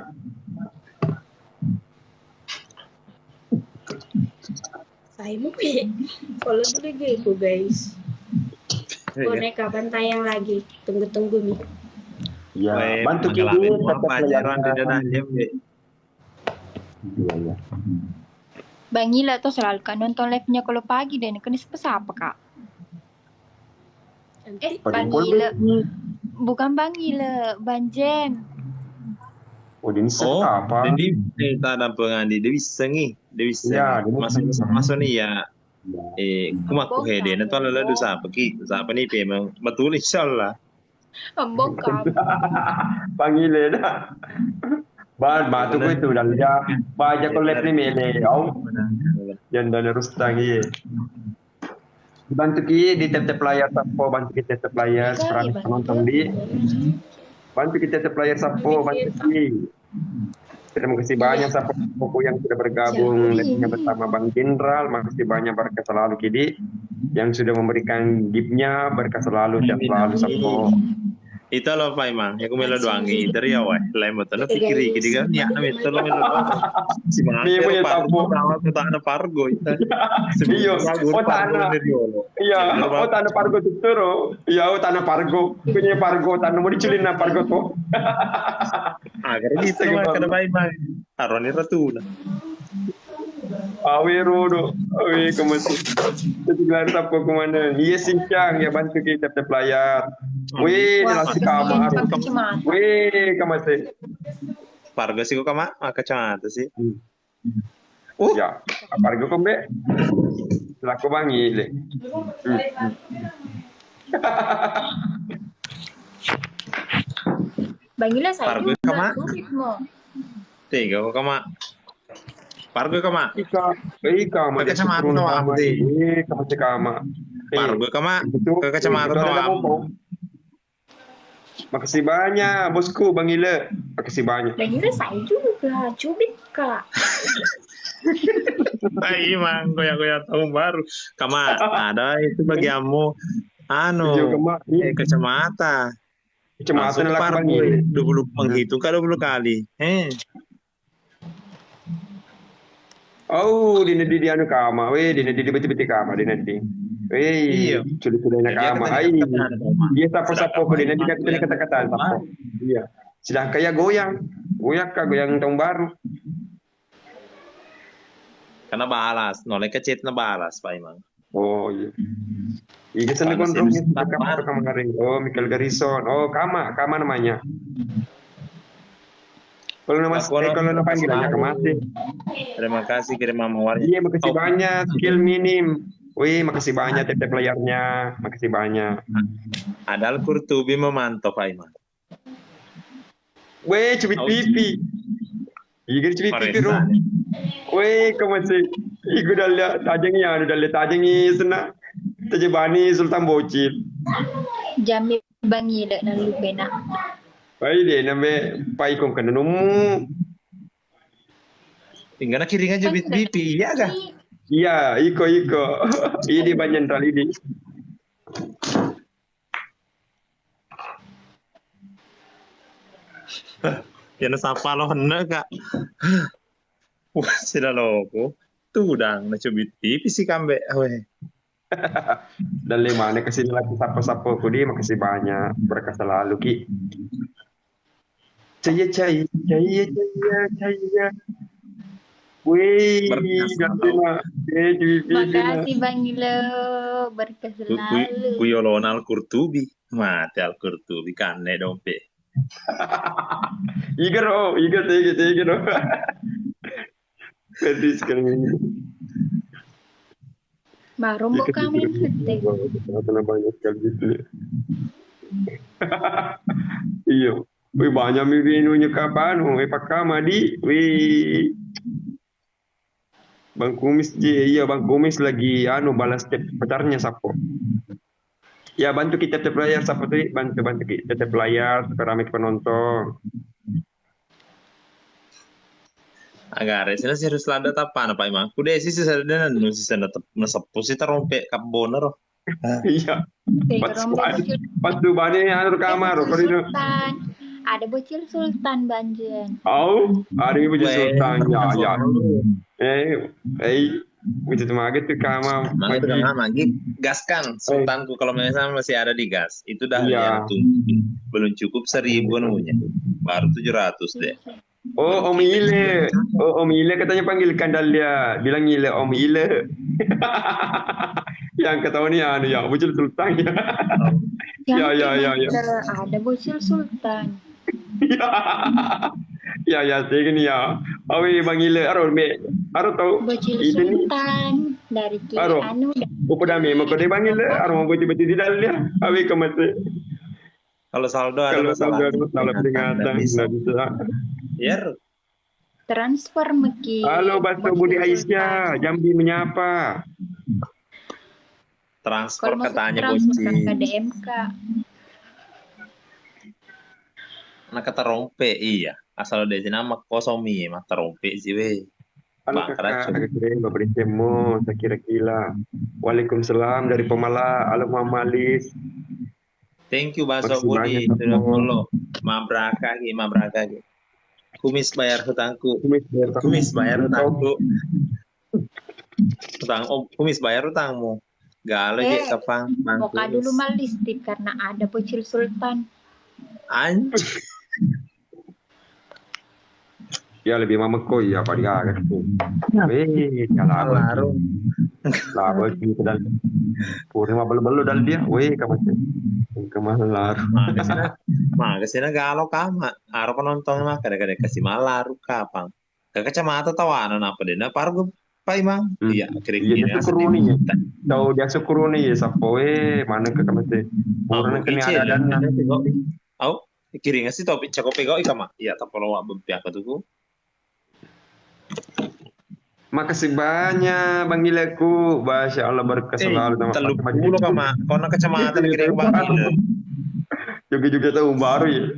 Saya mau follow dulu gitu guys. Boneka tayang lagi. Tunggu nih. Ya, bantu kiri pelajaran di dalam dia. Iya. Bang Ila tuh selalu kan nonton live-nya kalau pagi dan kan apa Kak? Bang Ila. Bukan Bang Ila, Banjen. Oh, ini apa? Jadi kita ada pengandi dia bisa nih. Dia bisa. Ya, masuk nih ya. Kumaku hede na to lala do sa pagi. Sa pa ni pe mang betul insyaallah. Membokap. Panggil dah. Batu ko itu dah dia. Baca ko lep ni mele. Au. Jangan harus tangi. Bantu ki di tap layar sapo, bantu kita tap layar sekarang penonton di. Bantu kita tap layar sapo, bantu ki. Terima kasih banyak sapo yang sudah bergabung live-nya bersama Bang Jenderal. Makasih banyak berkah selalu Kidi yang sudah memberikan gift-nya, berkah selalu dan selalu sapo. Ito lo pa imang, yung melo doangi dari awal, lain mo tanah pikiri, kidi kan ya, namin ito lo melo doangi. Si mga pero pargo, tawag ko tanah pargo ito. Iyo, o tanah. Iya, o tanah pargo tuturo. Iya, o tanah pargo. Punya pargo, tanah mo diculin na pargo to. Agar gitu mah kada ba imang. Aron ni ratuna. Awi rodo, awi kemasih. Setelah tapo kemana? Iya sincang ya bantu kita tap layar. Wih, nasi kamar. Wih, kemasih. Pargo sih kok kama, kacamata sih. Ya, pargo kombe. Laku bangi le. Bangilah saya Pargo juga. kama. Tiga kok kama. Pargo kama. Ika, kacamata no amde. Kemasih kama. Pargo kama. Kacamata no am. Makasih banyak bosku Bang Ile. Makasih banyak. Bang Ila saya juga, cubit Kak. Pak Imang, goyang-goyang tahun baru. Kama, ada itu bagianmu. Kacamata. Kacamata Langsung nak parboy 20 menghitung ke 20 kali. Oh, di anu kama, di beti-beti kama, nanti. Iya. Sudah nak kama. Dia sapo-sapo ko nanti dia kata-kata sapo. Iya. Sedang kayak goyang tahun baru. Karena balas, nolnya kecil na balas, Pak Imang. Oh iya. Iya sana kontrolnya kemarin. Oh, Michael Garrison. Oh, kama namanya. Kalau nama panggilannya Kamasi. Terima kasih kirim mawarnya. Iya, makasih banyak. Skill minim. Wih, makasih banyak TP playernya. Makasih banyak. Adal Kurtubi memantau Pak Imang. Wih, cubit pipi. Iya, cubit pipi bro. Wih, kamu masih. Iku dah lihat tajangnya sana. Tajabani Sultan Bocil. Jambi bangi dak nan lupena. Baik deh, nambe pai kong kena nomu. Tinggal kiringan jubit pipi, iya kah? Iya, iko. Ini banyak kali ini. Yan sapa lo hendak kak. Wah, sila loko. Tudang na cubit pipi si kambe. Dan lima nih kasih lagi sapa-sapa ku dia makasih banyak berkah selalu ki. Caya. Wih, makasih Bang Ilo, berkah selalu. Kuyolon Al-Kurtubi. Mati Al-Kurtubi kan dompet. Iger. Pedis sekali ini. Baru mau kami ngetek. Banyak sekali gitu. Iya. Wih, banyak minunya kapan? Pak Kamadi. Wih. Bang Kumis Bang Kumis lagi balas pacarnya Sapo. Ya bantu kita layar Sapo tuh, bantu kita layar supaya ramai penonton. Agak sila serius lada tapan Pak Imang. Kuda sih sadana nu sisa nasepu si terompe kap boner. Iya. Pas tu bani kamar koridor. Ada bocil Sultan Banjen. Oh, ada bocil Sultan. Ya. Itu tenaga tuh kamar. Lagi gaskan Sultanku kalau misalnya masih ada di gas. Itu dah belum cukup 1.000 nunya. Baru 700 deh. Oh, Om Ile. Om Ile katanya panggilkan dia. Bilang Ile, Om Ile. Yang ketahuan ya, bocil Sultan ya. Ya. Ada bocil Sultan. Ya, saya gini ya. Awi Bang Ile, aro tahu. Bocil Sultan dari kiri Upadami, mau kode Bang Ile, aro mau bocil di dalam dia. Awi kemati. Kalau saldo ada masalah. Kalau peringatan nggak bisa. Biar transfer meki. Halo Basto Budi Aisyah, Jambi menyapa. Transfer katanya transfer ke DMK. Nak kata rompe iya. Asal dari sini nama kosomi mah terompe sih we. Halo kakak, beri temu, saya kira-kira. Waalaikumsalam dari Pemala, halo Mamalis. Thank you Baso Budi sudah follow. Mabraka lagi. Kumis bayar hutangku. Kumis bayar hutangku. Kumis bayar hutangmu. Galo je kapang. Buka dulu malistik karena ada bocil Sultan. Anjir. Ya lebih mameko ya Pak dia kan. Kalau laro gitu dan purima belu dan dia, kemalar. Kesana galo kama. Aro penonton mah kadang-kadang kasih malaru kapang. Kacamata tawanan apa deh? Nah pargo Pak Imang. Iya, kira-kira. Dia syukuruni ya. Tahu dia syukuruni ya sapoe mana ke kamete. Orang kena ada dan. Au, kira sih topik cakop pegau ikama. Iya, tapolo wa bempiak tuku. Makasih banyak Bang Gileku. Masya Allah berkah selalu. Terlalu kama. Kau nak kacamata negeri Bang Gile. Juga tahu baru ya.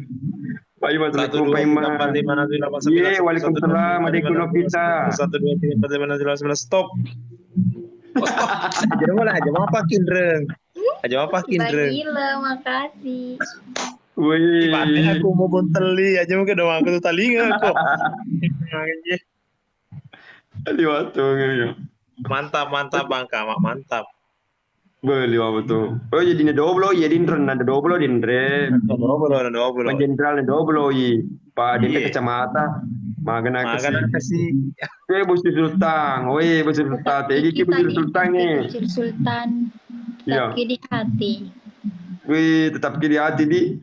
Pak Iman, Satu Assalamualaikum dua Pak tiga Iman. empat lima enam tujuh delapan sembilan Ye, sepuluh waalaikumsalam, adikku Novita. satu dua tiga empat lima enam tujuh delapan sembilan. Stop. Oh, stop. Aja mulai aja mau apa kindreng? Aja mau apa kindreng? Gila, makasih. Wih. Ibaratnya aku mau bonteli aja mungkin dong aku tuh talinga kok. Mantap Bang Kama, mantap. Beli apa tuh? Oh jadi ne doblo, ya dinren ada doblo dinre. Doblo. Menjenderal doblo i. Pak dinre Iya. kecamatan. Makan kasih. Bos Sultan. Woi, Bos Sultan. Tegi ki Bos Sultan nih. Bos Sultan. Iya. Tetap di hati. Wih, tetap di hati di.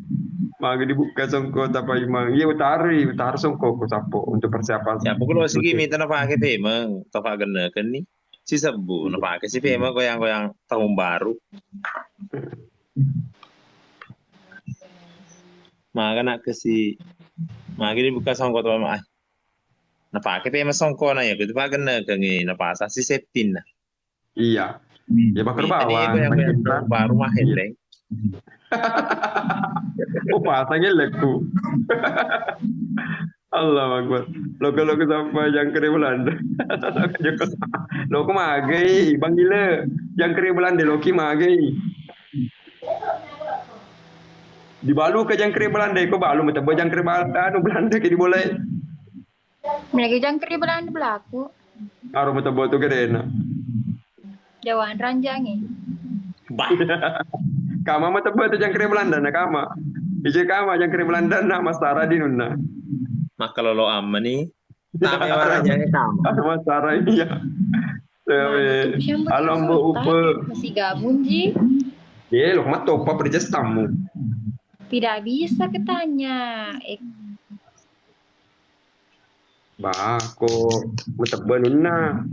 Maka dibuka songko tapa imang. Iya utari songko ko sapo untuk persiapan. Ya pukul segi minta napa pakai pemeng, topa gena kan nih. Si sebu napa pakai si pemeng goyang tahun baru. Maka nak ke si maka dibuka songko topa mah. Napa pakai pemeng songko na ya gitu pa gena kan nih napa asa si septin nah. Iya. Ya bakar bawah. Goyang tahun baru mah heleng. Oh pasangnya leku. Allah Akbar. Logo sampai yang kere Belanda. Logo magai, Bang Gila. Yang kere Belanda Loki magai. Dibalu ke yang kere Belanda, ko balu mata yang kere Belanda ke diboleh. Mereka jangkrik di Belanda berlaku. Aro mata tu kerena. Jawaan ranjangnya. Kama mata tu yang kere Belanda na kama. Ije kama yang kere Belanda na Masara di nunna. Maka lo amma nih, tapi warnanya sama. Masara ini ya. Alam bu upe. Masih gabung Ji. Ye, lo mat topa perjas tamu. Tidak bisa ketanya. Bako, mataba nunna.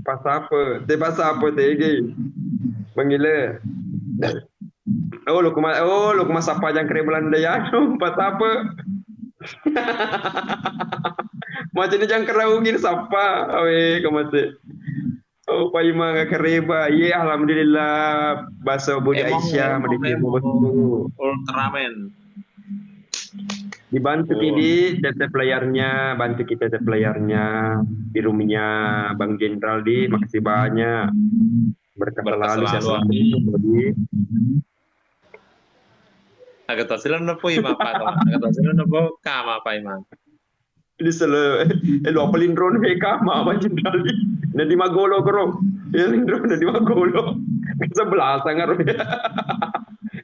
Pas apa? Tege. Panggil. Oh, lo kuma sapa yang kere Belanda ya. Pas apa? Macam ni jangan keraungin sapa. Awe kamase. Oh, Pak Ima kereba. Ye, alhamdulillah. Bahasa Budi Aisyah mendikir betul. Ultraman. Dibantu di tetap layarnya, bantu kita tetap layarnya di rumahnya Bang Jenderal di. Makasih banyak. Berkah selalu. Agak tasilan na po ima pa to. Agak tasilan na po kama pa ima. Ini selalu lo pelindron kama Bang Jenderal di. Na di magolo kro. Ya lindron na di magolo. Sebelah sangar.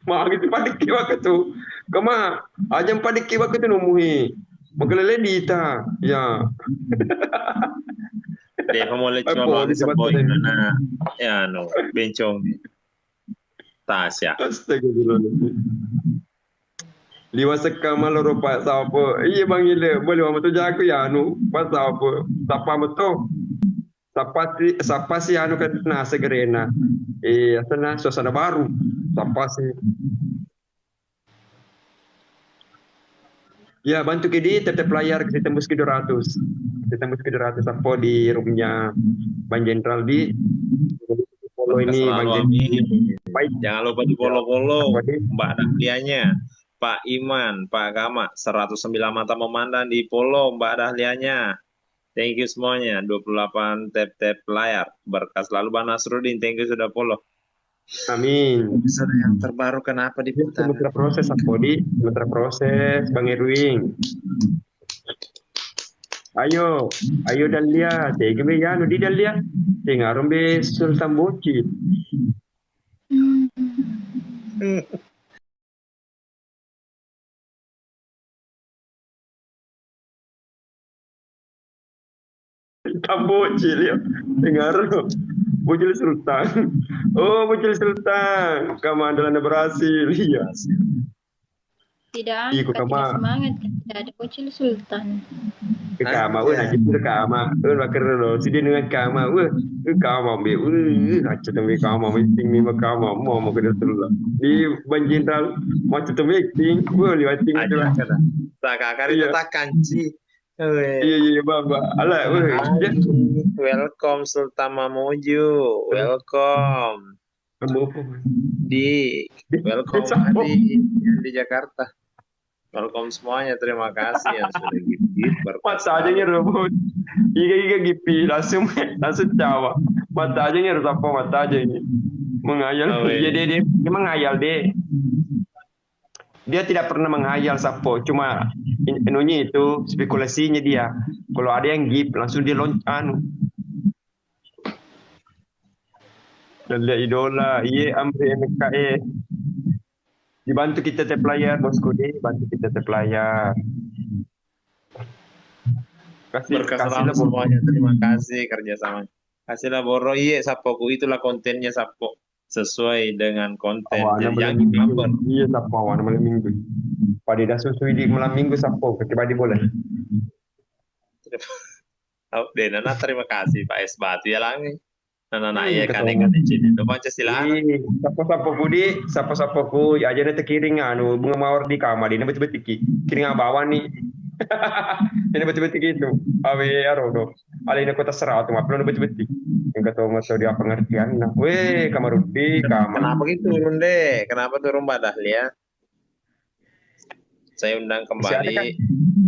Mah gitu padik kiwa ketu. Kama ajam padik kiwa ketu numuhi. Magalele dita. Ya. Deh pamole colo di sepoy na ya no bencong. Tasya. Astagfirullahaladzim. Liwa sekama loro pak sapa. Iya Bang Ile, boleh wa metu jaku ya anu pas apa? Sapa metu. Sapa si anu kan na segerena. Asana suasana baru. Sapa sih. Ya bantu kidi tetap layar ke tembus ke 200. Tembus ke 200 apa di rumahnya Bang Jenderal di follow ini Bang Jenderal. Jangan lupa di follow Mbak Dahlianya, Pak Iman, Pak Kama, 109 mata memandang di follow Mbak Dahlianya. Thank you semuanya, 28 tap layar. Berkah selalu Bang Nasruddin, thank you sudah follow. Amin. Episode yang terbaru kenapa diputar? Sementara proses apa di? Sementara proses Bang Erwin. Ayo Dahlia, tege be ya no di Dahlia. Tengarum be Sultan Bocil. Bocil ya. Dengar Bocil Sultan. Oh, Bocil Sultan. Kamu andalan berhasil. Iya. Tidak angkat, tidak semangat kan tidak ada Bocil Sultan. Kama, nanti tu kama. Bakar lo. Sidi dengan kama. Kama be. Acah tu be kama. Meeting ni kama. Mau kena terus. Di Bang Jenderal macam tu meeting. Lihat meeting tu. Tak kakak itu tak kanci. Iya Baba. Alah, welcome Sultan Mamuju. Welcome. Welcome di Jakarta. Welcome semuanya, terima kasih yang sudah gift. Mata aja ngerebut. Iga gipi langsung cawa. Mata aja ngerebut apa mata aja ini. Mengayal. Iya dia mengayal deh. Dia tidak pernah menghayal Sapo, cuma inunya itu spekulasinya dia. Kalau ada yang gift langsung dia dan dia idola, iya Amri MKE. Dibantu kita player bosku deh, bantu kita player. Kasihlah semuanya, terima kasih kerjasama. Kasihlah Boro, iya Sapoku, itulah kontennya Sapo. Sesuai dengan konten. Jadi iya Sapo, awan malam minggu. Pada dah susui di malam minggu Sapo, ketika boleh. Oh, Nana terima kasih Pak S Batu ya langi. Nana ya kan jadi itu Pancasila. Sapo Budi, sapo ku aja nanti kiring bunga mawar di kamar ini betul-betul kiring bawa nih. Ini betul-betul gitu. Awe arodo. Alina kota Serau tuh belum betul-betul. Yang kata masuk dia pengertian. Nah, kamar Rudi, kamar. Kenapa gitu turun deh? Kenapa turun badah ya? Saya undang kembali. Kan?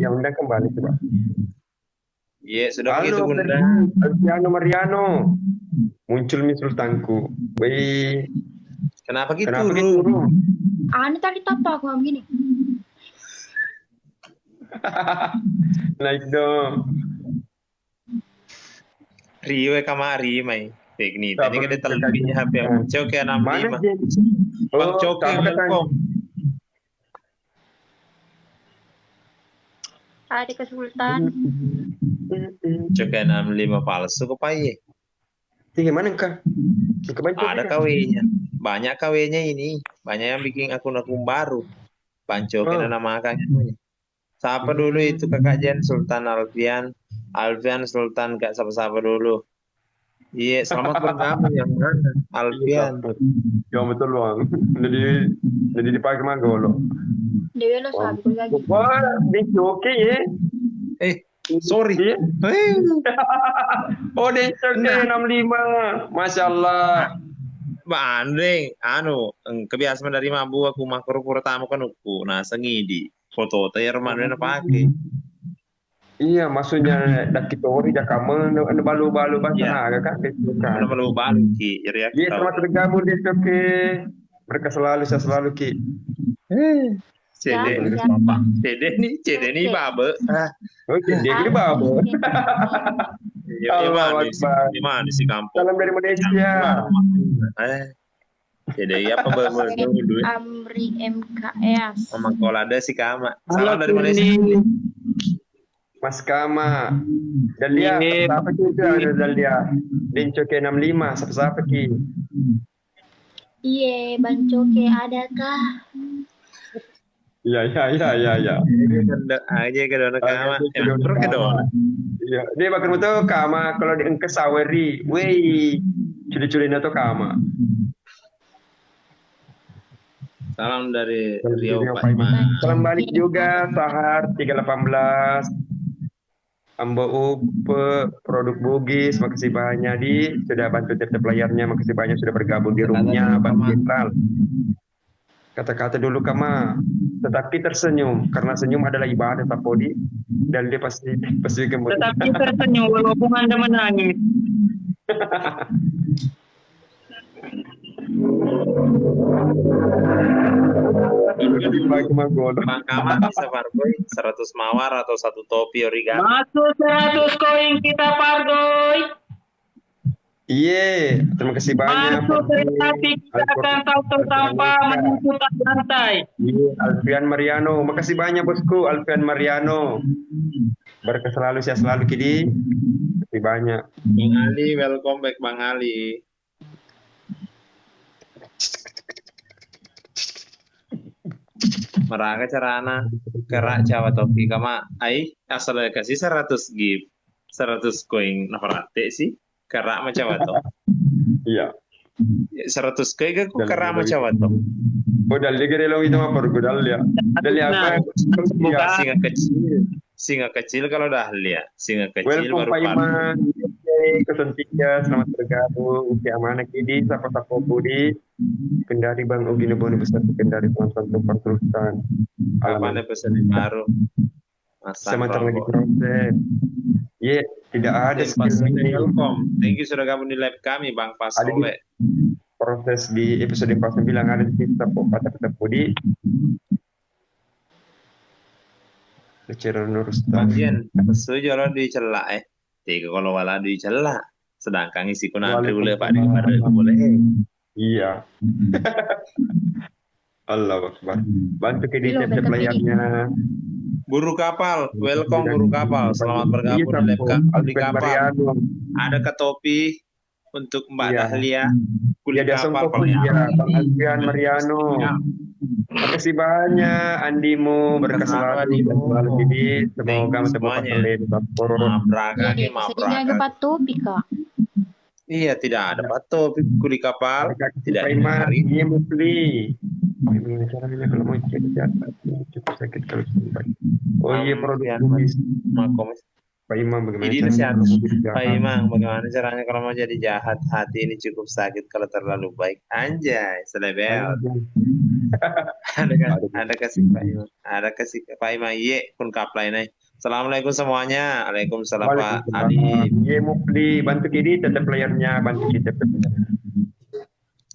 Ya undang kembali coba. Iya, sudah begitu Bunda. Alfiano Mariano. Muncul sultanku. Kenapa gitu? Anu tadi apa aku begini? Naik dong. Rio kamari mai. Teknik. Tadi kan ada televisinya HP yang Coke 65. Bang Coke welcome. Ada kesultan. Coke 65 palsu kok pai. Gimana Kak? Ada KW-nya. Banyak KW-nya ini. Banyak yang bikin akun-akun baru. Pancoke nama kakaknya. Siapa dulu itu kakak Jen? Sultan Alfian. Alfian Sultan Kak siapa dulu. Iya, selamat bergabung yang mana? Alfian. Ya betul Bang. Jadi dipakai Manggolo. Dewi lo sabi lagi. Wah, dia oke ya. Sorry. Oh, dia Coke 65. Masya Allah. Banding, kebiasaan dari mabu aku makro pertama kan aku, nah sengidi foto tayar mana pakai. Iya, maksudnya dak kita ori dak kamu balu-balu bahasa kan gitu kan. Balu-balu ki, ya. Iya, selamat bergabung di Coke. Berkah selalu, saya selalu ki. CD nih babe. Oh, CD ini babe. Di mana di kampung? Salam dari Malaysia. CD apa babe dulu? Amri MKS. Mama Kolada si Kama. Salam dari Malaysia. Mas Kama. Dalia, siapa itu ada Dalia? Din Coke 65, siapa ki? Iya, Bang Coke adakah? Iya. Aja ke dona Kama. Terus ke dona. Iya, dia bakal betul Kama kalau di engke saweri, curi-curinya tuh Kama. Salam dari Rio Pak. Salam balik juga Sahar 318. Ambo Upe, produk Bugis, makasih banyak sudah bantu tiap-tiap layarnya, makasih banyak sudah bergabung di roomnya Bang Jenderal. Kata-kata dulu Kama, tetapi tersenyum karena senyum adalah ibadah Tapodi dan dia pasti kembali. Tetapi tersenyum walaupun Anda menangis. Bang Kama bisa Fargoy 100 mawar atau 1 topi origami. Masuk 100 koin kita Fargoy. Iya, terima kasih banyak. Masuk tapi kita akan salto tanpa menyentuh lantai. Iya, Alfian Mariano, makasih banyak bosku Alfian Mariano. Berkah selalu, sehat selalu Kidi. Terima kasih banyak. Bang Ali, welcome back Bang Ali. Meraga carana kerak Jawa topi kama asal kasih 100 gift 100 koin nafarate sih kerak macam apa iya 100 koin ke kerak macam apa modal digere lo itu apa modal ya apa singa kecil kalau dah lihat singa kecil welcome baru 03, selamat bergabung. Uki Amanah Kidi, Sapa-Sapa Budi, Kendari Bang Ugi Neboni Besar Kendari Tonton Tumpar Sultan. Apa ada pesan yang baru? Sebentar lagi proses. Tidak ada welcome. Thank you sudah gabung di live kami Bang Pasole. Proses di episode 49 ada di sini Sapa Budi. Bicara Nurustan. Bagian setuju lo dicela tiga kalau wala dicela sedangkan isi kun antri boleh Pak di boleh. Iya. Allah Akbar. Bantu ke di chat pelayannya. Buru kapal, welcome buru kapal. Selamat bergabung di kapal. Ada ke topi untuk Mbak Dahlia. Kuliah kapal Bang Adrian Mariano. Terima kasih banyak Andimu, berkah selalu jadi semoga semuanya dapat topi Kak. Iya tidak ada topi kuli kapal tidak hari ini musli. Caranya kalau mau cek cukup sakit kalau sempat. Oh iya produk makomis. Pak Imam bagaimana? Pak Imam bagaimana caranya kalau mau jadi jahat hati ini cukup sakit kalau terlalu baik anjay selebel. ada kasih Pak Imam Pak Imam pun kaplay nih. Assalamualaikum semuanya. Waalaikumsalam Pak Ali. Mufli bantu kiri tetap layarnya bantu kita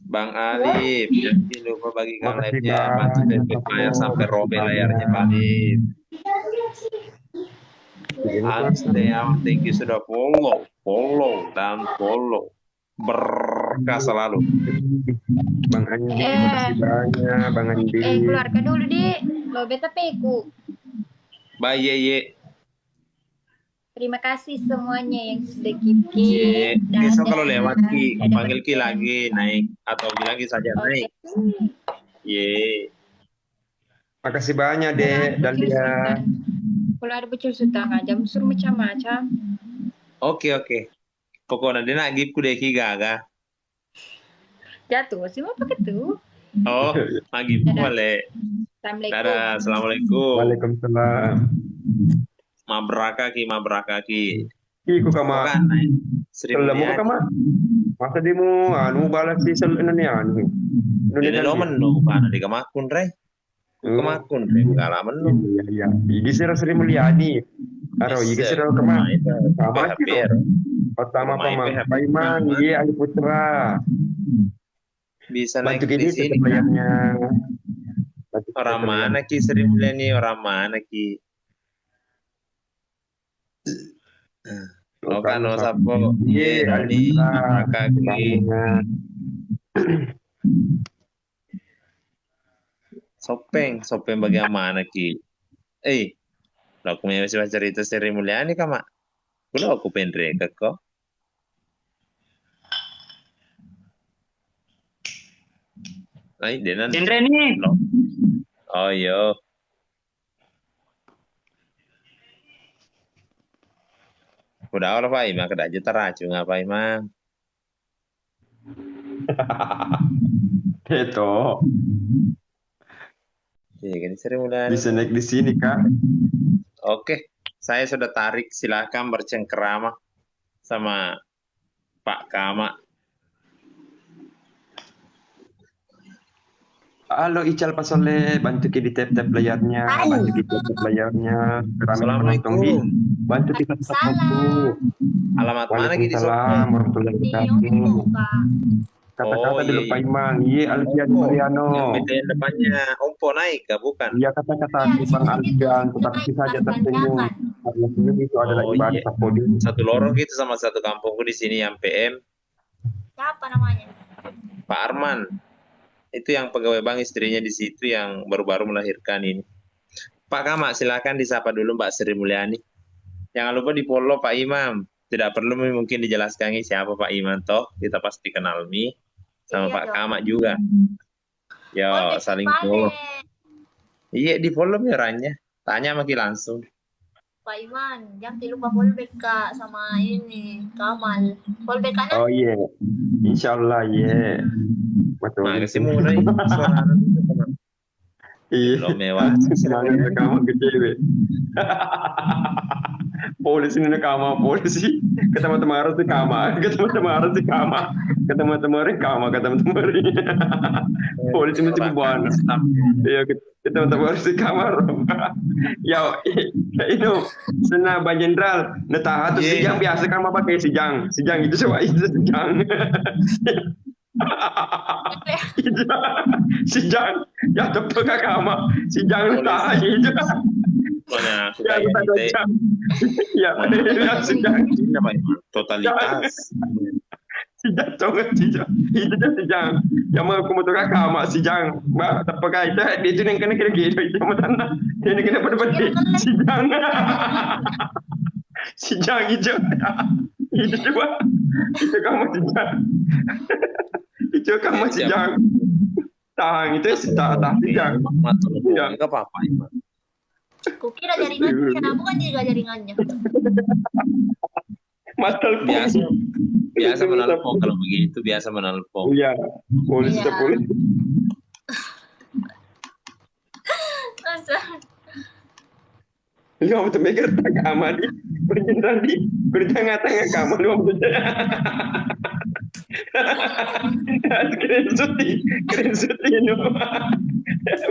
Bang Ali, jangan lupa bagikan live-nya, bantu TP sampai robek layarnya Pak Ali. Thank you sudah follow dan follow. Berkah selalu. Bang Andi, terima kasih banyak Bang Andi. Keluarkan dulu deh, lo beta peku. Bye ye. Terima kasih semuanya yang sudah kiki. Besok kalau lewat Ki, panggil Ki lagi naik atau bilang Ki saja naik. Makasih banyak Dek Dahlia. Kalau ada bocil sudah ngajak suruh macam-macam. Oke. Pokoknya dia nak gip ku Deki gaga. Jatuh sih mau pakai tuh. Oh, magip boleh. Assalamualaikum. Waalaikumsalam. Mabraka ki. Ku kama. Selalu mo kama. Masa di mo balas si sel ini anu. Ini lo menu kana di kamakun re. Kamakun re pengalaman lo. Iya. Ini Sri Mulyani. Aro ini Sri kama. Sama pertama Pak Iman, Ali Putra. Bisa naik di sini. Orang mana Ki Sri Mulyani? Orang mana Ki? Lokano sapo Ali Kaki Sopeng bagaimana Ki? Aku punya cerita Sri Mulyani kama. Kulo aku pendreka kok. Ay, denan. Genre nih. Oh yo. Udah apa Pak Imam kedaje teracu ngapa Imam? Itu. Kan Sri Mulyani. Bisa naik di sini Kak. Oke, saya sudah tarik. Silakan bercengkerama sama Pak Kama. Halo Ical Pasole, bantu di tap layarnya, bantu di tap layarnya. Assalamualaikum. Bantu kita satu. Alamat mana gitu? Waalaikumsalam warahmatullahi wabarakatuh. Kata-kata dulu Pak Iman, Alfian Mariano. Yang depannya Ompo naik kah bukan? Iya kata-kata Bang Alfian, tetapi saja tersenyum. Karena senyum itu adalah ibadah podium. Satu lorong gitu sama satu kampungku di sini yang PM. Siapa namanya? Pak Arman. Itu yang pegawai bank istrinya di situ yang baru-baru melahirkan ini. Pak Kama, silakan disapa dulu Mbak Sri Mulyani. Jangan lupa di-follow Pak Imam. Tidak perlu mungkin dijelaskan siapa Pak Imam toh, kita pasti kenal sama Pak Kama juga. Yo, saling follow. Iya, di-follow ya orangnya. Tanya sama langsung. Pak Iman, jangan lupa follow back Kak sama ini Kamal. Follow back kan? Oh iya, Insyaallah iya. Betul. Makasih mulai suara. Iya. Lo mewah. Semangat kamu kecil. polisi ini kama polisi ketemu teman harus kama ketemu teman harus kama ketemu teman polisi mesti buana ya ketemu teman harus kamar ya itu sena Bang Jenderal netah tuh sijang biasa kama pakai sijang itu coba itu sijang sijang ya tepat kama sijang netah itu Mana aku ya kayak kita ya sijang totalitas. Sijang conget sijang itu dah sijang yang mau kumu tukar kama sijang mbak tak pakai itu yang kena gitu itu mana ini kena pada sijang sijang itu coba itu kamu sijang itu kamu sijang tahan itu sijang Ya nggak apa-apa. Kukira jaringannya, bukan juga jaringannya. Mas telepon Biasa menelpon kalau begitu, biasa menelpon. iya polisi Iya. polisi lu mau tuh mikir tak kama di berjenderal di bertengah-tengah kama lu mau tuh keren suti lu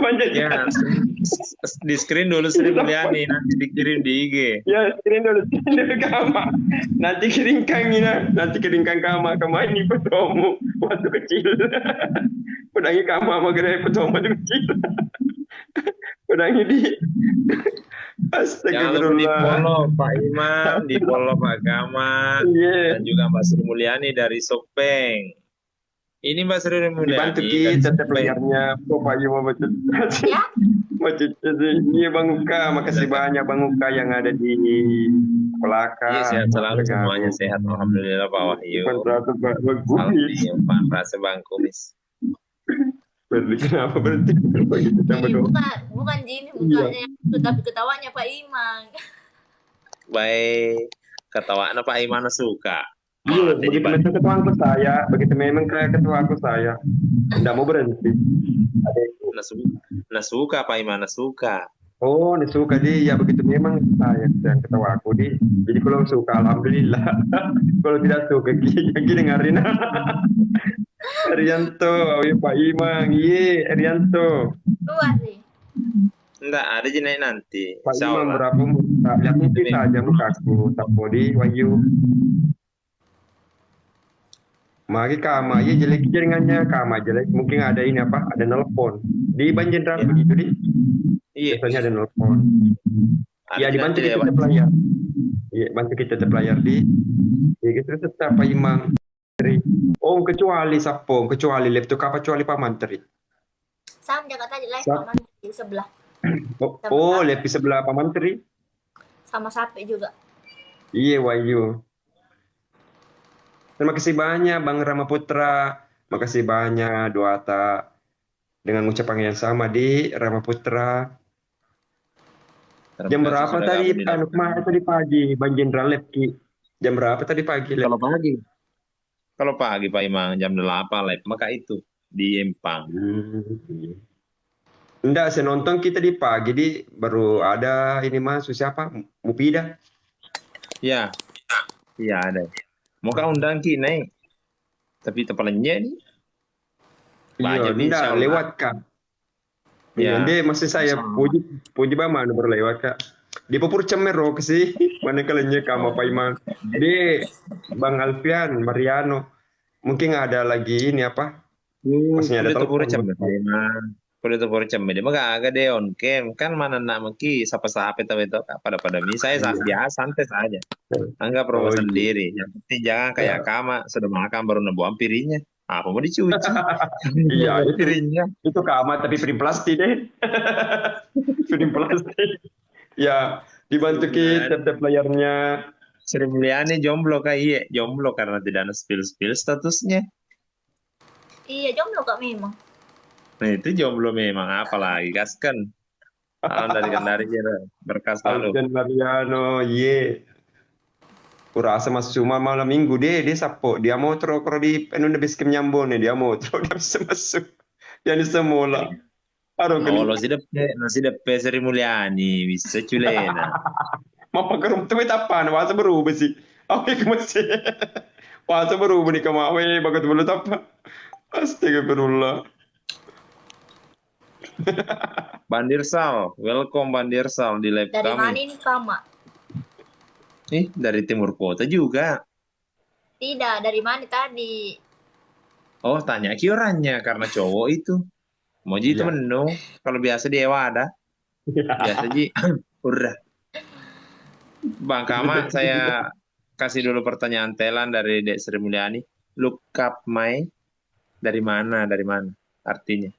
manjat Ya, di screen dulu Sri Mulyani, nanti dikirim di IG. ya screen dulu kama nanti kirimkan kama ini petomu waktu kecil udangi kama sama gede petomu waktu kecil udangi di Jangan lupa di astagfirullah follow Pak Imam, di follow Pak Gamal, iya dan juga Mbak Sri Mulyani dari Sopeng. Ini Mbak Sri Mulyani dibantu dari kita Sopeng. pelajarnya Bapak Ibu macet Ya? macet iya Bang Uka makasih banyak Bang Uka yang ada di Pelaka Iya, sehat selalu semuanya, sehat alhamdulillah Pak Wahyu. Salam nih Pak Rasa Bang Kumis. Berarti kenapa berarti begitu sama dong Bukan gini mukanya, tapi ketawanya Pak Imang. Baik, ketawaan Pak Imana suka. iya begitu memang ketua angkut saya begitu memang kayak ketua angkut saya tidak mau berhenti adekku Nasuka Pak Imana suka. oh ini suka dia ya begitu memang saya yang ketua aku di jadi kalau suka alhamdulillah kalau tidak suka gini dengerin Arianto Pak Imang iya Arianto Luar sih. Enggak, ada jenis nanti. Pak Insya Imam Allah. berapa muka lihat mungkin saja mukaku tapodi Wahyu mari kama iya jelek jaringannya kama jelek mungkin ada ini apa ada nelpon di Bang Jenderal begitu di Iya, biasanya ada nelpon ada ya dibantu nanti kita lewat. tetap layar iya bantu kita tetap layar di ya kita tetap Pak Imam oh kecuali sapong kecuali laptop apa kecuali Pak Mantri Sam Jakarta live Sam. paman di sebelah oh laptop sebelah Pak Mantri sama Sape juga. iya Wahyu terima kasih banyak Bang Rama Putra makasih banyak Doata dengan ucapan yang sama di Rama Putra jam berapa tadi anu kemarin tadi pagi Bang Jenderal Lepki jam berapa tadi pagi Kalau pagi. Kalau pagi Pak Imang jam 8 live, maka itu di Empang. Enggak, saya nonton kita di pagi di baru ada ini mas siapa Mupida. Ya, iya ada. Mau kau undang kini, tapi tepalannya nih. Iya, Banyak nih, enggak insya Allah. lewat kak. Ya. Iya, dia masih saya puji bama berlewat kak. Di Popur Cemero ke sih, mana kalanya kamu Pak Iman. Di Bang Alfian, Mariano, mungkin ada lagi ini apa? Maksudnya ada Kulit tepur telepon. cembe, kulit tepur cembe. Dia mah agak deh on cam kan mana nak mungkin siapa itu pada mi saya biasa santai saja. Anggap perlu iya. sendiri. Yang penting jangan kayak kama sudah makan baru nebuang piringnya. Apa mau dicuci? Iya, itu, piringnya. itu kamar tapi piring plastik deh. Piring plastik. Ya, dibantu kita tiap layarnya. Sri Mulyani jomblo kayak jomblo karena tidak ada spill statusnya. Iya, jomblo kak memang. Nah itu jomblo memang apalagi gaskan. Dari berkas lalu. Alfian Mariano, ye. Kurasa masuk cuma malam minggu dia sapo. Dia mau terus kalau di anu biskim nyambon dia mau terus dia bisa masuk. Yang di semula. Aduh Oh, lo si depe Sri Mulyani bisa culena. Mau ke rumah tuh apa? Wasa berubah sih. Awe ke masih. Wasa berubah nih kamu awe bagat belut apa? Astagfirullah. Bandirsal, welcome Bandirsal di live Dari kami. mana ini Kama? Dari timur kota juga. Tidak, dari mana tadi? Oh, tanya kioranya karena cowok itu. Mau jadi Iya. temen dong. Kalau biasa dia ada. Biasa ji. Udah. Bang Kama, saya kasih dulu pertanyaan Telan dari Dek Sri Mulyani. Look up my dari mana? Dari mana? Artinya.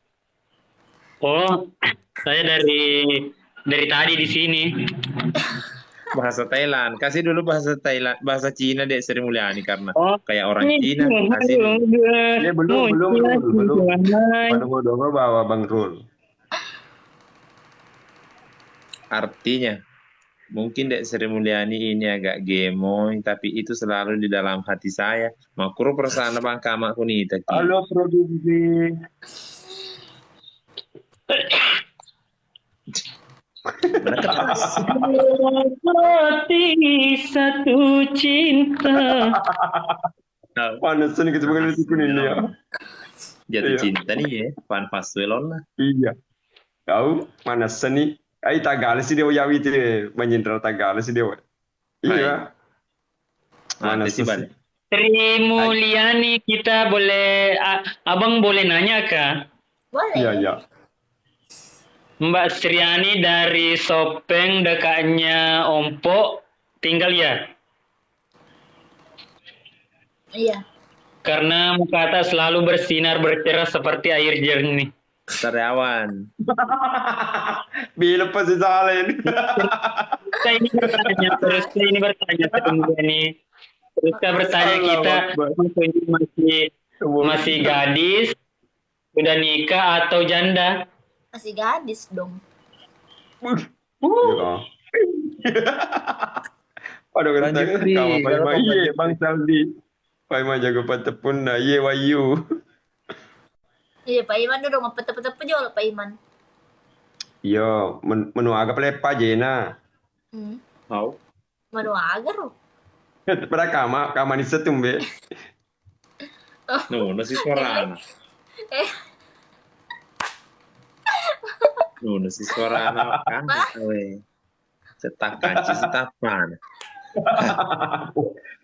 Oh, saya dari tadi di sini. Bahasa Thailand. Kasih dulu bahasa Thailand, bahasa Cina Dek Sri Mulyani karena kayak orang Ini Cina. Kasih dulu. Ya belum. Pada mau bawa Bang Rul. Artinya, mungkin Dek Sri Mulyani ini agak gemoy, tapi itu selalu di dalam hati saya. Makro persana Bang Kama kunita. Halo produksi. Seperti satu cinta. Panas nih kita pengen kuning ya. Jatuh Iya. cinta nih ya, Van Paswelon lah. Iya. Tahu panas nih. Ay Tagalog si Dewa Yawi itu menyindir Tagalog si Dewa. Iya. Mana sih balik? Sri Mulyani, kita boleh, abang boleh nanya kah? Boleh. Iya. Mbak Sriani dari Sopeng dekatnya Ompo tinggal ya? Iya. Karena muka atas selalu bersinar bercerah seperti air jernih. Karyawan. Bila pasti salin. Saya ini bertanya Sri Mulyani. Terus saya bertanya kita masih gadis, sudah nikah atau janda? Masih gadis dong. Iya. Pada kata kamu Pak iya Bang Saldi. Pak Ima jago patepun na iya wayu. Iya, Pak Iman dulu ngapa tepe-tepe juga Pak Iman. Iya, menu agak lepa jena. Mau? Manu agar loh. Pada kama ni setumbe. No, nasi sorana. No, nasi sorana kan. Cetak kanci setapan.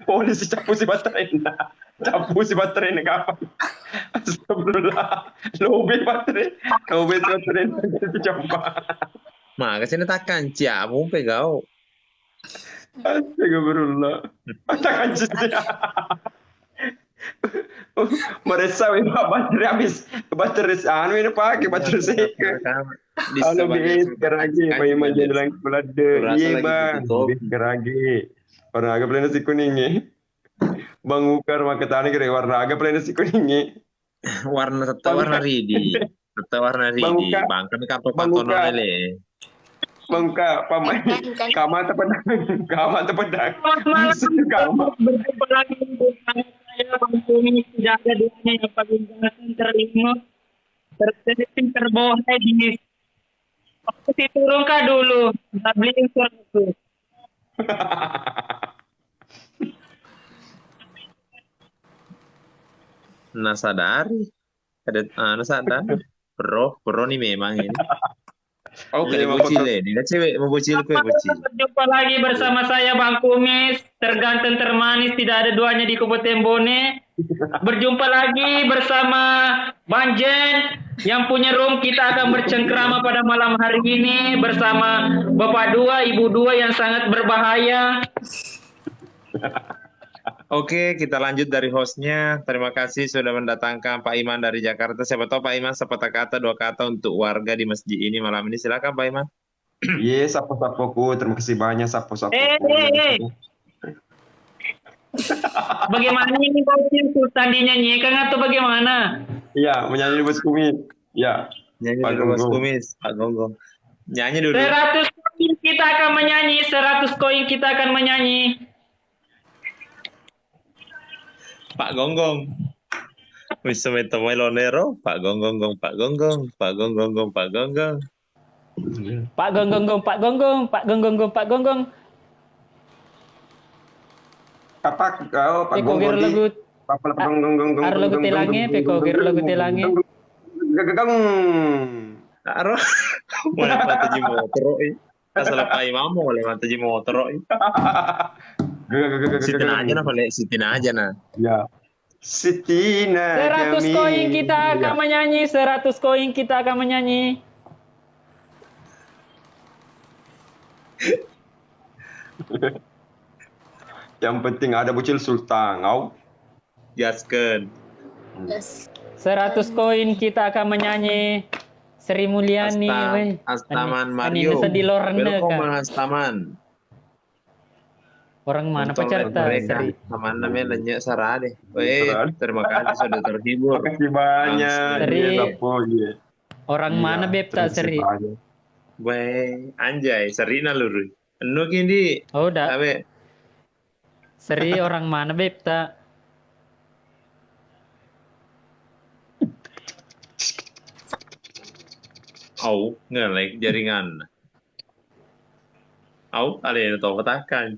Polisi capu si baterai na. Capu si baterai na kapan. Astagfirullah. Lobe baterai na capu. Kasi natakan siya mo pegaw. Astagfirullah. Atakan siya. Meresa baterai habis. Baterai anu ini pakai baterai seka. Halo bis keragi Pak Iman jalan kulade. Iya Bang. Bis keragi. Warna agak pelena si kuningnya. Bang Ukar maketane kira warna agak pelena si kuningnya. Warna tetap warna ridi. Tetap warna ridi. Bang kan kapal patono lele. Bang Uka, pamai. Kama tepedang. Berjumpa lagi dengan saya Bang Kumi, tidak ada duanya yang paling ganasan terima. Terselisih terbohong di posisi turun kah dulu. Tak beli suatu. Nasadari. Ada nasadari. Pro nih memang ini. Oh, kayak bocil ya. Dia cewek mau bocil kue bocil. Berjumpa lagi bersama saya Bang Kumis, terganteng termanis tidak ada duanya di Kabupaten Bone. Berjumpa lagi bersama Bang Jen yang punya room. Kita akan bercengkrama pada malam hari ini bersama Bapak dua, Ibu dua yang sangat berbahaya. Oke, kita lanjut dari hostnya. Terima kasih sudah mendatangkan Pak Iman dari Jakarta. Siapa tahu Pak Iman sepatah kata, dua kata untuk warga di masjid ini malam ini. Silakan Pak Iman. Iya, sapo-sapoku. Terima kasih banyak sapo-sapoku. Bagaimana ini bocil Sultan dinyanyikan atau bagaimana? Iya, menyanyi di Bos Kumis. Ya. Nyanyi dulu Bos Kumis, Pak Gonggong. Nyanyi dulu. 100 koin kita akan menyanyi, 100 koin kita akan menyanyi. Pak Gonggong. Bisa metamo lonero, Pak Gonggong, Pak Gonggong, Pak Gonggong, Pak Gonggong. Pak Gonggong, Pak Gonggong, Pak Gonggong, Pak Gonggong. Apa kau Pak Peko gir lagu ar lagu telange, peko gir lagu telange. Gagang. Aro. Mulai mata ji motor asal pai mamo oleh mata ji motor Sitina aja nah balik Sitina aja nah. Ya. Sitina 100 koin kita akan menyanyi, 100 koin kita akan menyanyi. Yang penting ada bocil sultan, kau. Jasken. 100 koin kita akan menyanyi. Sri Mulyani, weh. Astaman Mario. Welcome Astaman. Orang mana pecerta? Sri. Aman namanya Lenyak Sarah deh. Weh, terima kasih sudah terhibur. Terima kasih banyak. Sri. Iya. Orang mana beb tak Sri? Weh, anjay, Serina luru. Enu kini. Oh, dah. Abe. Sri orang mana beb tak? Au, nge-like jaringan. Au, ada yang tahu katakan.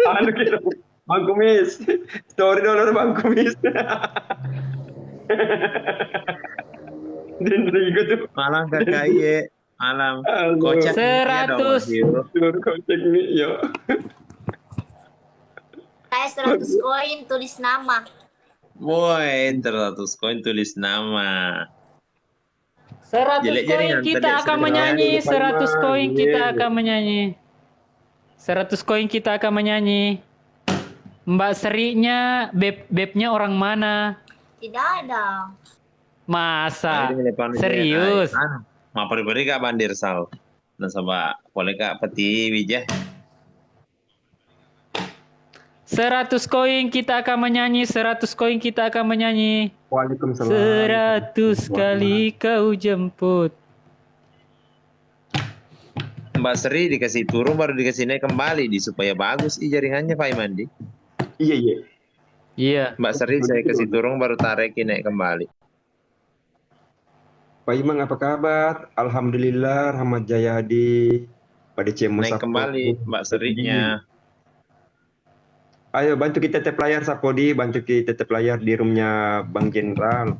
Anu kira Bang Kumis. Story dulu Bang Kumis. Dan juga tuh Malam kakak ye. Malam. Kocak 100. Kocak nih, yo. Saya 100 koin tulis nama. Boy, 100 koin tulis nama. 100 Jelek koin jaringan kita tadi, akan sudah menyanyi, ada 100 koin Iya. kita akan menyanyi. 100 koin kita akan menyanyi. Mbak Serinya, bebnya orang mana? Tidak ada. Masa? Serius? Ma pari-pari kak bandir sal. Nasaba boleh kak peti wijah. 100 koin kita akan menyanyi, 100 koin kita akan menyanyi. Waalaikumsalam. 100 kali kau jemput. Mbak Seri dikasih turun baru dikasih naik kembali di supaya bagus jaringannya Pak Imandi. Iya, iya. Iya. Mbak Seri saya kasih turun baru tarikin naik kembali. Pak Imang apa kabar? Alhamdulillah, Rahmat Jayadi. Pada Cemo Naik kembali Mbak Serinya. Ayo bantu kita tap layar Sapodi, bantu kita tap layar di roomnya Bang Jenderal.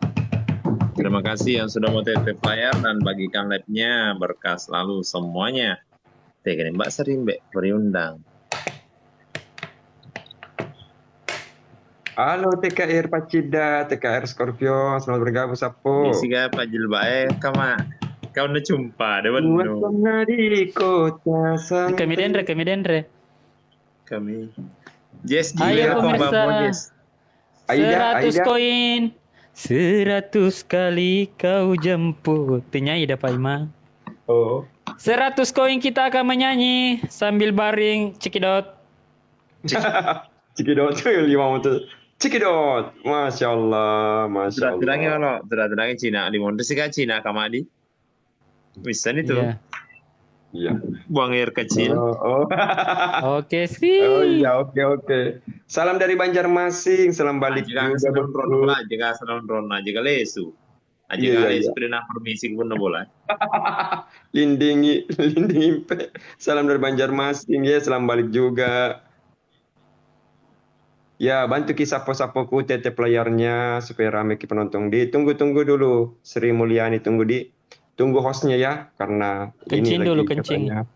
Terima kasih yang sudah mau tap layar dan bagikan live-nya, berkah selalu semuanya. Tekan Mbak Seri Mbak berundang. Halo TKR Pacida, TKR Scorpio, selamat bergabung Sapo. Siga pajil bae kama. Kau udah jumpa dewan no. Di kota sana. Kami dendre. Kami. Jess, Ayo pemirsa. 100 Aida. koin. 100 kali kau jemput. Penyanyi dah Pak Imam. Oh. 100 koin kita akan menyanyi sambil baring cekidot. Cikidot 5 motor. Cikidot. Masya Allah, Masya Allah. Sudah kalau sudah Cina di Montes sih Cina kamadi. Bisa nih tuh. Iya. Buang air kecil. Oh. Oke sih. Oh iya, oke. Salam dari Banjarmasin, salam balik Jika juga. sedang rona, jika sedang rona, jika lesu. Jika lesu pernah permisi pun boleh. Lindingi pe. Salam dari Banjarmasin ya, salam balik juga. Ya, bantu sapo-sapoku tetep layarnya supaya rame ki penonton di. Tunggu dulu. Sri Mulyani tunggu hostnya ya, karena Kencing ini dulu, lagi kencing. katanya